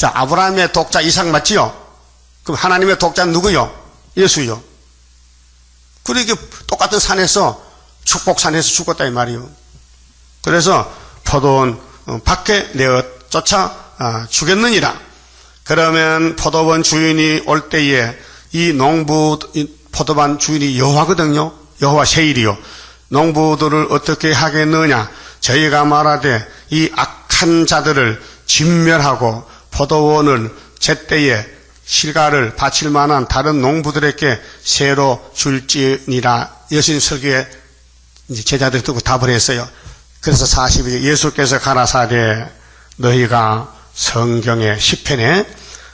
아브라함의 독자 이삭 맞지요? 그럼 하나님의 독자는 누구요? 예수요. 그렇게 똑같은 산에서 축복산에서 죽었다 이 말이요. 그래서 포도원 밖에 내어 쫓아 죽였느니라. 그러면 포도원 주인이 올 때에 이 포도원 주인이 여호와거든요. 여호와 세일이요. 농부들을 어떻게 하겠느냐? 저희가 말하되 이 악한 자들을 진멸하고 포도원을 제때에 실가를 바칠 만한 다른 농부들에게 새로 줄지니라. 예수님 설교에 제자들이 듣고 답을 했어요. 그래서 42절 예수께서 가라사대 너희가 성경의 시편에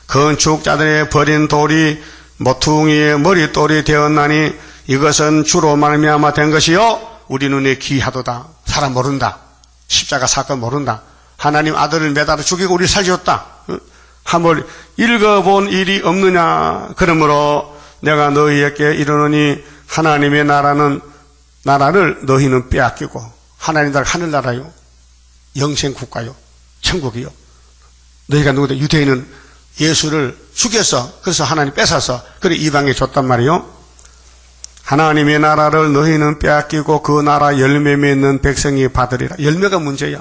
건축자들의 버린 돌이 모퉁이의 머릿돌이 되었나니 이것은 주로 말미암아 된 것이요 우리 눈에 귀하도다. 사람 모른다. 십자가 사건 모른다. 하나님 아들을 매달아 죽이고 우리를 살려줬다. 한번 읽어본 일이 없느냐. 그러므로 내가 너희에게 이르노니 하나님의 나라를 너희는 빼앗기고 하나님 나라 하늘나라요. 영생국가요. 천국이요. 너희가 누구다? 유대인은 예수를 죽였어. 그래서 하나님 뺏어서 그래 이방에 줬단 말이요. 하나님의 나라를 너희는 빼앗기고 그 나라 열매 맺는 백성이 받으리라. 열매가 문제야.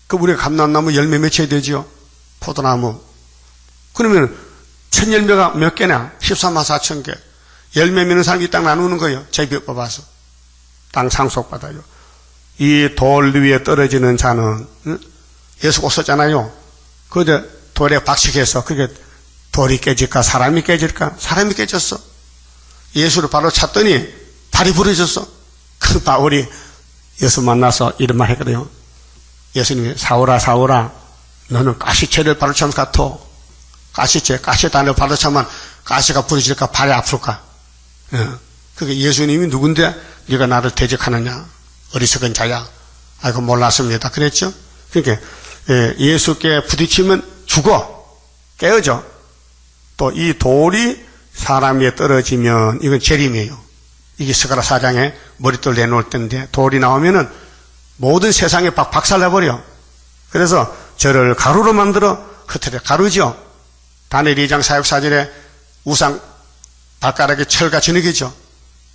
그 우리가 감람나무 열매 맺혀야 되지요. 포도나무. 그러면 천 열매가 몇 개냐? 13만 4천 개. 열매 맺는 사람이 이 땅 나누는 거예요. 제비 뽑아서. 땅 상속받아요. 이 돌 위에 떨어지는 자는 예수가 없었잖아요. 그런데 돌에 박식해서 그게 돌이 깨질까 사람이 깨질까? 사람이 깨졌어. 예수를 바로 찾더니 발이 부러졌어. 그 바울이 예수 만나서 이런 말 했거든요. 예수님이 사울아 너는 가시채를 바로 차면 같아. 가시단을 바로 차면 가시가 부러질까 발이 아플까? 그게 예수님이 누군데 네가 나를 대적하느냐? 어리석은 자야. 아이고 몰랐습니다. 그랬죠? 그러니까 예수께 부딪히면 죽어. 깨어져. 또 이 돌이 사람 위에 떨어지면 이건 재림이에요. 이게 스가랴 4장에 머릿돌 내놓을 때인데 돌이 나오면은 모든 세상에 박살내버려. 그래서 저를 가루로 만들어 흩어져. 가루죠. 다니엘 2장 사역사절에 우상 발가락에 철과 진흙이죠.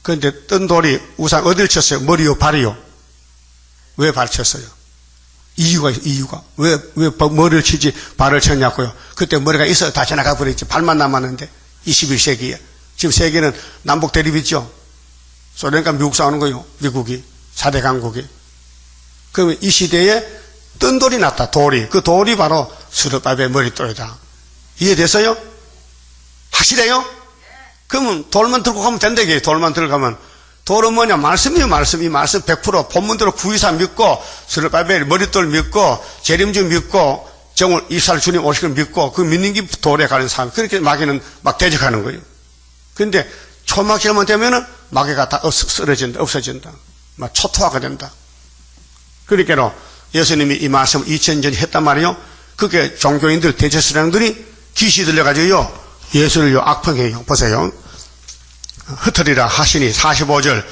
그런데 뜬 돌이 우상 어딜 쳤어요? 머리요, 발이요? 왜 발 쳤어요? 이유가 있어요, 이유가. 왜 머리를 치지 발을 쳤냐고요? 그때 머리가 있어요. 다 지나가 버렸지. 발만 남았는데. 21세기에. 지금 세계는 남북 대립이죠. 소련과 미국 싸우는 거요. 미국이. 4대 강국이. 그러면 이 시대에 뜬 돌이 났다. 돌이. 그 돌이 바로 스룹바벨의 머릿돌이다. 이해됐어요? 확실해요? 그러면 돌만 들고 가면 된다. 이게 돌만 들고 가면. 돌은 뭐냐? 말씀이요, 말씀. 이 말씀 100% 본문대로 구이사 믿고, 스룹바벨 머릿돌 믿고, 재림주 믿고, 정월 이스라엘 주님 오실 걸 믿고, 그 믿는 게 돌에 가는 사람. 그렇게 마귀는 막 대적하는 거예요. 그런데 초막절만 되면은 마귀가 다 쓰러진다, 없어진다. 막 초토화가 된다. 그러니까 예수님이 이 말씀을 2000년 했단 말이에요. 그게 종교인들, 대제사장들이 귀시 들려가지고요, 예수를요, 악평해요. 보세요. 흩으리라 하시니 45절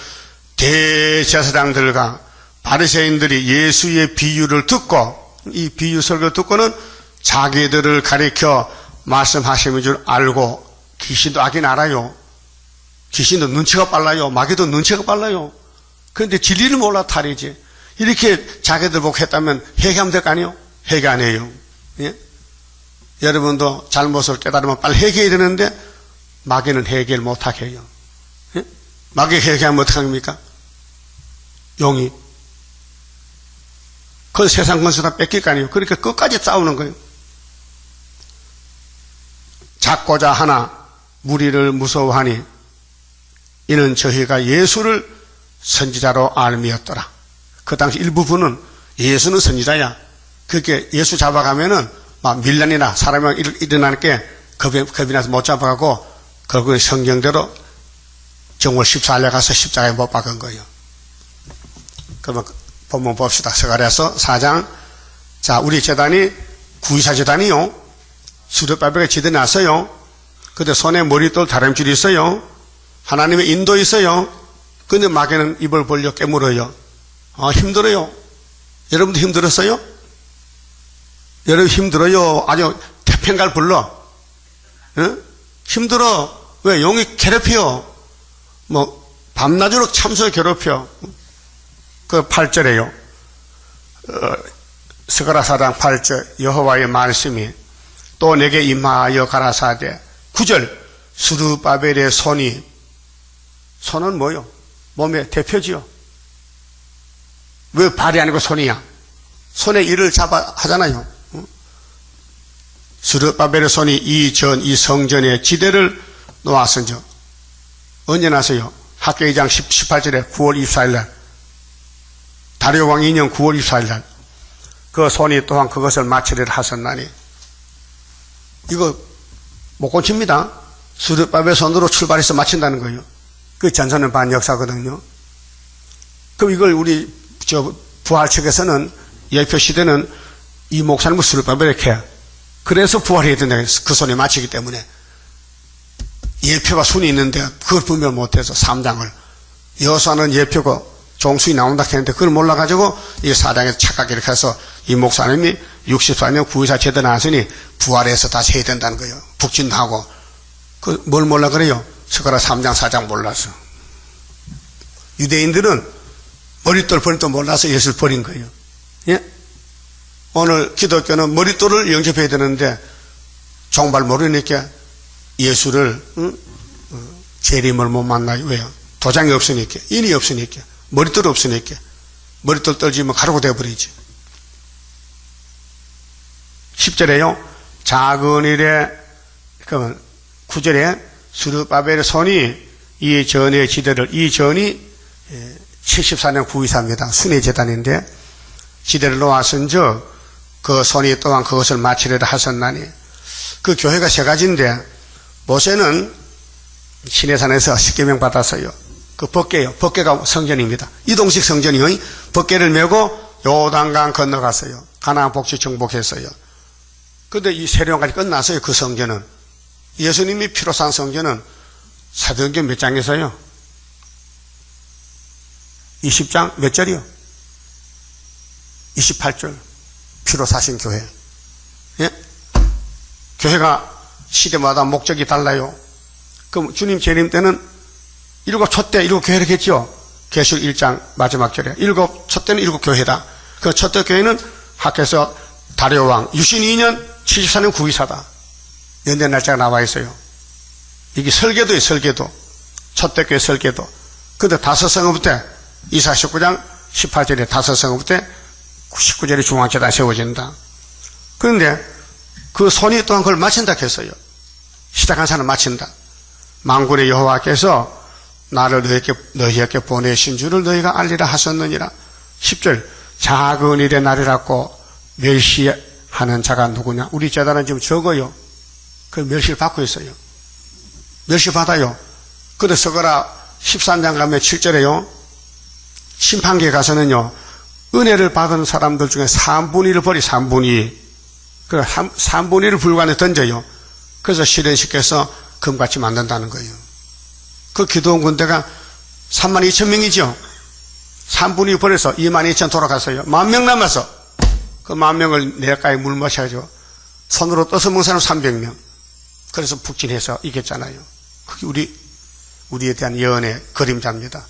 대제사장들과 바리새인들이 예수의 비유를 듣고, 이 비유 설교 듣고는 자기들을 가리켜 말씀하시는 줄 알고, 귀신도 하긴 알아요. 귀신도 눈치가 빨라요. 마귀도 눈치가 빨라요. 그런데 진리를 몰라 탈이지. 이렇게 자기들 보고 했다면 회개하면 될 거 아니에요? 회개 안 해요. 예? 여러분도 잘못을 깨달으면 빨리 회개해야 되는데 마귀는 회개를 못하게 해요. 예? 마귀 회개하면 어떡합니까? 용이. 그 세상 건설 다 뺏길 거 아니에요. 그러니까 끝까지 싸우는 거예요. 작고자 하나 무리를 무서워하니 이는 저희가 예수를 선지자로 알미었더라. 그 당시 일부분은 예수는 선지자야. 그렇게 예수 잡아가면은 막 밀란이나 사람이 일어나는 게 겁이 나서 못 잡아가고 결국은 성경대로 정월 14일에 가서 십자가에 못 박은 거예요. 그러면 본문 봅시다. 스가랴서 4장. 자, 우리 제단이 구이사 제단이요. 스룹바벨에 지대 놨어요. 근데 손에 머리돌 다림줄이 있어요. 하나님의 인도 있어요. 근데 마귀는 입을 벌려 깨물어요. 힘들어요. 여러분도 힘들었어요? 여러분 힘들어요. 아주 태평가를 불러. 응? 힘들어. 왜? 용이 괴롭혀. 밤낮으로 참소에 괴롭혀. 그 8절에요. 스가랴 4장 8절 여호와의 말씀이 또 내게 임하여 가라사대 9절 스룹바벨의 손이, 손은 뭐요? 몸의 대표지요. 왜 발이 아니고 손이야? 손에 일을 잡아 하잖아요. 스룹바벨의 손이 이 성전의 지대를 놓았은즉. 언제 나서요? 학교 2장 18절에 9월 24일 날, 다리오 왕 2년 9월 24일 날, 그 손이 또한 그것을 마치리라 하셨나니. 이거 못 고칩니다. 스룹바벨 손으로 출발해서 마친다는 거예요. 그 전선은 반역사거든요. 그럼 이걸 우리 부활 측에서는 예표 시대는 이 목사님은 스룹바벨에 캐. 그래서 부활해야 된다. 그 손에 마치기 때문에. 예표가 순이 있는데 그걸 분별 못해서 3장을. 여호수아는 예표가 종수이 나온다 했는데 그걸 몰라가지고 이 4장에서 착각을 이렇게 해서 이 목사님이 64년 9.24 제대 나왔으니 부활해서 다시 해야 된다는 거예요. 북진도 하고. 뭘 몰라 그래요? 스가랴 3장 4장 몰라서. 유대인들은 머릿돌 버린 또 몰라서 예수를 버린 거예요. 예? 오늘 기독교는 머릿돌을 영접해야 되는데 정말 모르니까 예수를 재림을 못 만나요. 왜요? 도장이 없으니까, 인이 없으니까, 머릿돌 없으니까. 머릿돌 떨지면 가루가 되어버리지. 10절에요. 작은 일에, 그러면 9절에 스룹바벨의 손이 이 전의 지대를, 이 전이 74년 9.24입니다. 순회 재단인데 지대를 놓았은즉 그 손이 또한 그것을 마치리라 하셨나니. 그 교회가 세 가지인데 모세는 시내산에서 십계명 받았어요. 그 법궤요. 법궤가 성전입니다. 이동식 성전이요. 법궤를 메고 요단강 건너갔어요. 가나안 복지 정복했어요. 근데 이 세례원까지 끝났어요. 그 성전은. 예수님이 피로 산 성전은 사도행전 몇 장에서요? 20장 몇 절이요? 28절. 피로 사신 교회. 예? 교회가 시대마다 목적이 달라요. 그럼 주님 재림 때는 일곱 촛대, 일곱 교회를 했죠. 계시록 1장 마지막 절에 일곱 촛대는 일곱 교회다. 그 촛대 교회는 학교에서 다리오 왕 62년 74년 구의사다. 연대 날짜가 나와 있어요. 이게 설계도예요. 설계도. 촛대 교회 설계도. 근데 다섯 성읍 때 이사 19장 18절에 다섯 성읍 때 19절에 중앙재단 세워진다. 그런데 그 손이 또한 그걸 마친다 했어요. 시작한 사람 마친다. 만군의 여호와께서 나를 너희에게 보내신 줄을 너희가 알리라 하셨느니라. 10절 작은 일의 날이라고 멸시하는 자가 누구냐. 우리 재단은 지금 적어요. 그 멸시를 받고 있어요. 멸시 받아요. 그런데 서거라 13장 가면 7절에요. 심판기에 가서는요. 은혜를 받은 사람들 중에 3분의 1을 버리 3분의 2. 그 3분의 1을 불관에 던져요. 그래서 실현시켜서 금같이 만든다는 거예요. 그 기도원 군대가 32,000명이죠. 3분의 2 버려서 22,000 돌아갔어요. 10,000명 남아서 그 10,000명을 내가에 물 마셔가지고 손으로 떠서 먹는 사람 300명. 그래서 북진해서 이겼잖아요. 그게 우리에 대한 예언의 그림자입니다.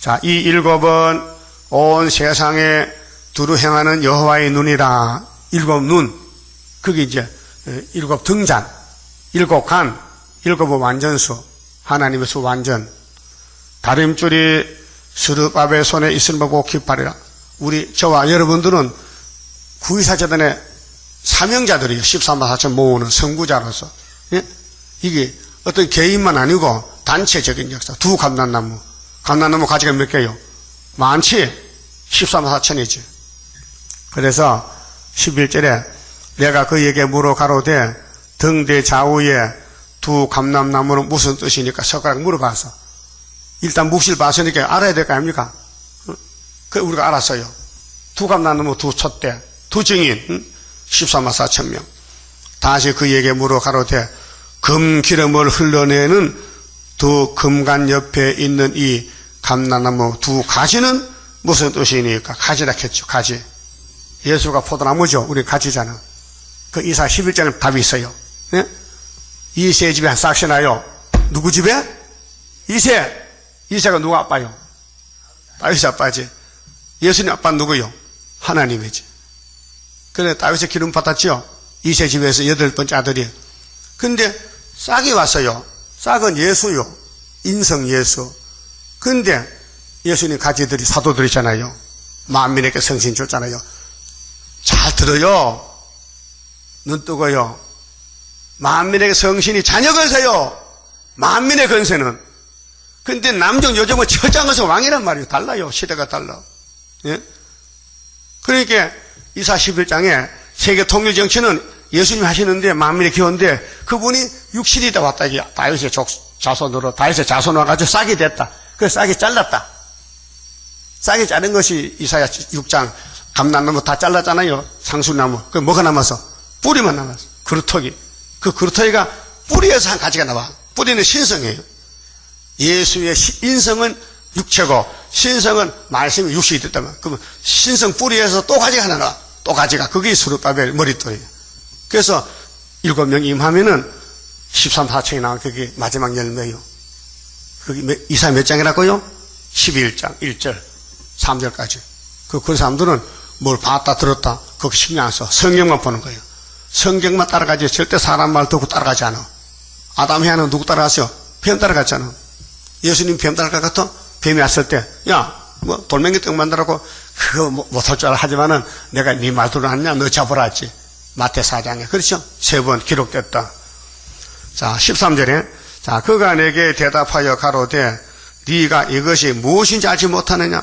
자, 이 일곱은 온 세상에 두루 행하는 여호와의 눈이라. 일곱 눈. 그게 이제 일곱 등잔, 일곱 간, 일곱은 완전수. 하나님의 수 완전. 다림줄이 스룹바벨 손에 있을 보고 기뻐하리라. 저와 여러분들은 구의사재단의 사명자들이에요. 13만 4천 모으는 선구자로서. 예? 이게 어떤 개인만 아니고 단체적인 역사. 두 감람나무. 감람나무 가지가 몇 개요? 많지? 13만 4천이지. 그래서 11절에 내가 그에게 물어 가로되 등대 좌우에 두 감람나무는 무슨 뜻이니까 석가락 물어봐서 일단 묵시를 봤으니까 알아야 될 거 아닙니까? 그 우리가 알았어요. 두 감람나무 두 촛대 두 증인 14만 4천 명. 다시 그에게 물어 가로되 금 기름을 흘러내는 두 금관 옆에 있는 이 감람나무 두 가지는 무슨 뜻이니까? 가지라 했죠. 가지. 예수가 포도나무죠. 우리 가지잖아. 그 이사 11장에 답이 있어요. 네? 이세 집에 한 싹시 나요. 누구 집에? 이세. 이세가 누구 아빠요? 다윗의 아빠지. 예수님 아빠는 누구요? 하나님이지. 그래 다윗의 기름 받았죠. 이세 집에서 8번째 아들이. 근데 싹이 왔어요. 싹은 예수요. 인성 예수. 근데 예수님 가지들이 사도들이잖아요. 만민에게 성신 줬잖아요. 잘 들어요. 눈 뜨고요. 만민에게 성신이 자녀 건세요. 만민의 건세는. 근데 남정 여정은 처장에서 왕이란 말이에요. 달라요. 시대가 달라. 예? 그러니까 이사 11장에 세계 통일 정치는 예수님 하시는데 만민의 기호인데 그분이 육신이다 왔다. 이게 다윗의 자손으로 다윗의 자손 와가지고 싹이 됐다. 그래서 싹이 잘랐다. 싹이 자른 것이 이사야 6장 감람나무 다 잘랐잖아요. 상수나무. 그 뭐가 남아서? 뿌리만 남았어. 그루터기. 그 그루터기가 뿌리에서 한 가지가 나와. 뿌리는 신성이에요. 예수의 인성은 육체고 신성은 말씀이 육신이 됐다면 그러면 신성 뿌리에서 또 가지가 하나 나와. 또 가지가. 그게 스룹바벨 머릿돌이에요. 그래서 7명 임하면은 13, 4층이 나온 그게 마지막 열매요. 그게 이사 몇 장이라고요? 11장 1절 3절까지. 그 사람들은 뭘 봤다 들었다 그거 신경 안 써. 성경만 보는 거예요. 성경만 따라가지 절대 사람 말 듣고 따라가지 않아. 아담 해아는 누구 따라갔어요? 뱀 따라갔잖아. 예수님 뱀 따라갔다? 뱀이 왔을 때 뭐 돌멩이 떡 만들라고 그거 못할 줄 알아. 하지만은 내가 네 말 들어놨냐? 너 잡으라 했지. 마태 4장에. 그렇죠? 3번 기록됐다. 자 13절에 자 그가 내게 대답하여 가로되 네가 이것이 무엇인지 알지 못하느냐?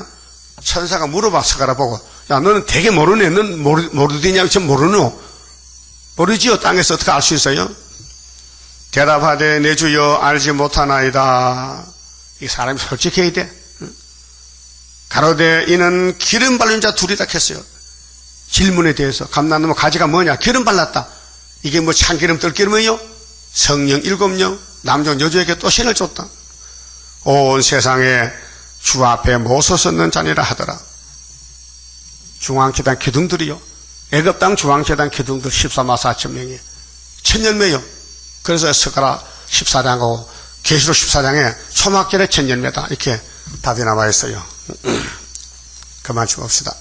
천사가 물어봐. 서가라 보고 야 너는 되게 모르네. 넌 모르더냐? 전 모르노? 모르지요. 땅에서 어떻게 알 수 있어요? 대답하되 내 주여 알지 못하나이다. 이 사람이 솔직해야 돼. 가로되 이는 기름 바른 자 둘이다 했어요. 질문에 대해서 감람나무 가지가 뭐냐? 기름 발랐다. 이게 뭐 참기름 들기름이요? 성령 7명 남종 여주에게 또 신을 줬다. 온 세상에 주 앞에 모서 섰는 자니라 하더라. 중앙재단 기둥들이요. 애굽 땅 중앙재단 기둥들 14만 4천 명이 천년매요. 그래서 스가랴 14장하고 계시록 14장에 초막절에 천년매다 이렇게 답이 나와 있어요. 그만 좀 봅시다.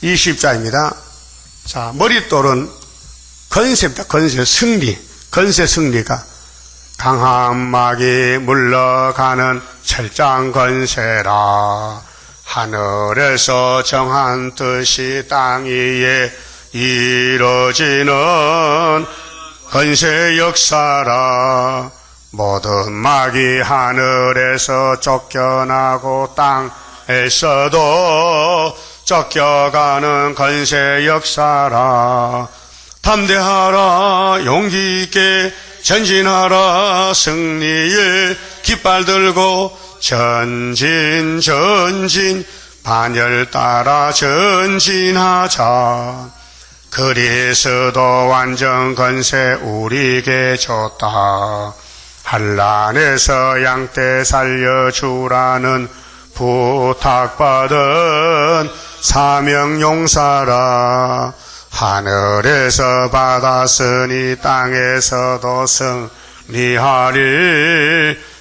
20자입니다. 자, 머릿돌은 건세입니다. 건세, 승리. 건세 승리가 강한 막이 물러가는 철장 건세라. 하늘에서 정한 뜻이 땅 위에 이루어지는 건세 역사라. 모든 막이 하늘에서 쫓겨나고 땅에서도 쫓겨가는 건세 역사라. 담대하라 용기 있게 전진하라 승리의 깃발 들고 전진 전진 반열 따라 전진하자. 그리스도 완전 건세 우리에게 줬다. 한란에서 양떼 살려주라는 부탁받은 사명용사라. 하늘에서 받았으니 땅에서도 승리하리.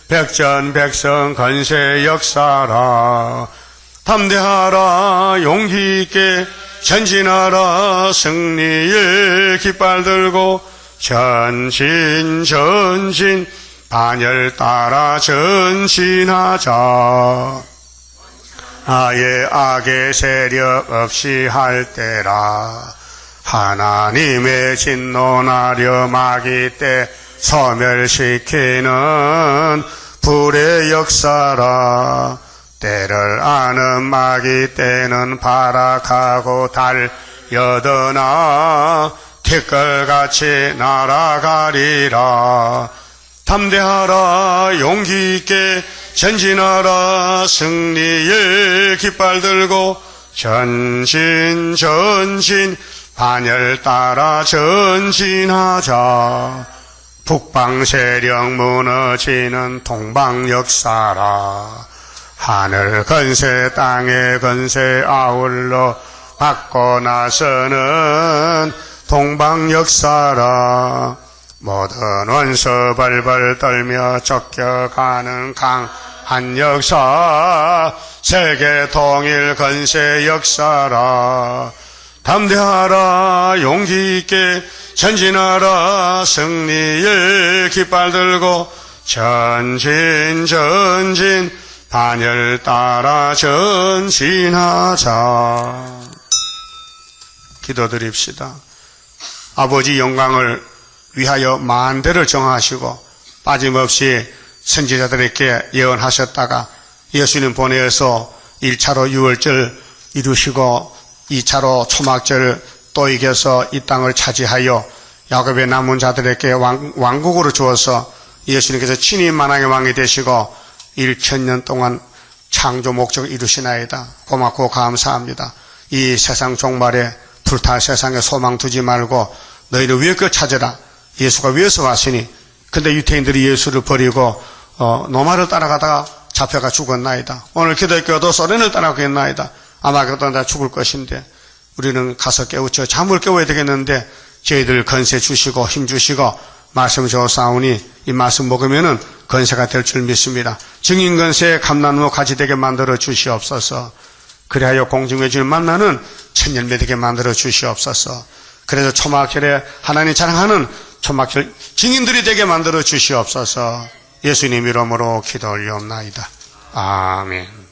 백전백성 건세 역사라. 담대하라 용기 있게 전진하라 승리의 깃발 들고 전진 전진 반열 따라 전진하자. 아예 악의 세력 없이 할 때라. 하나님의 진노나려 마귀 때 소멸시키는 불의 역사라. 때를 아는 마귀 때는 발악하고 달려드나 티끌같이 날아가리라. 담대하라 용기 있게 전진하라 승리의 깃발 들고 전진 전진 반열 따라 전진하자. 북방 세력 무너지는 동방 역사라. 하늘 건세 땅의 건세 아울러 받고 나서는 동방 역사라. 모든 원수 벌벌 떨며 쫓겨가는 강한 역사. 세계 통일 건세 역사라. 담대하라 용기 있게 전진하라 승리의 깃발 들고 전진 전진 반열 따라 전진하자. 기도드립시다. 아버지 영광을 위하여 만대를 정하시고 빠짐없이 선지자들에게 예언하셨다가 예수님 보내어서 1차로 유월절 이루시고 2차로 초막절 또 이겨서 이 땅을 차지하여 야곱의 남은 자들에게 왕국으로 주어서 예수님께서 친히 만왕의 왕이 되시고 1000년 동안 창조 목적을 이루시나이다. 고맙고 감사합니다. 이 세상 종말에 불탈 세상에 소망 두지 말고 너희는 위의 것 찾으라. 예수가 위에서 왔으니. 근데 유태인들이 예수를 버리고 노마를 따라가다가 잡혀가 죽었나이다. 오늘 기독교도 소련을 따라가겠나이다. 아마 그것도 다 죽을 것인데 우리는 가서 깨우쳐 잠을 깨워야 되겠는데 저희들 건세 주시고 힘 주시고 말씀 주사오니 이 말씀 먹으면은 건세가 될 줄 믿습니다. 증인 건세 감나무 가지 되게 만들어 주시옵소서. 그리하여 공중의 주를 만나는 천년매 되게 만들어 주시옵소서. 그래서 초막절에 하나님 자랑하는 초막절 증인들이 되게 만들어 주시옵소서. 예수님 이름으로 기도 올리옵나이다. 아멘.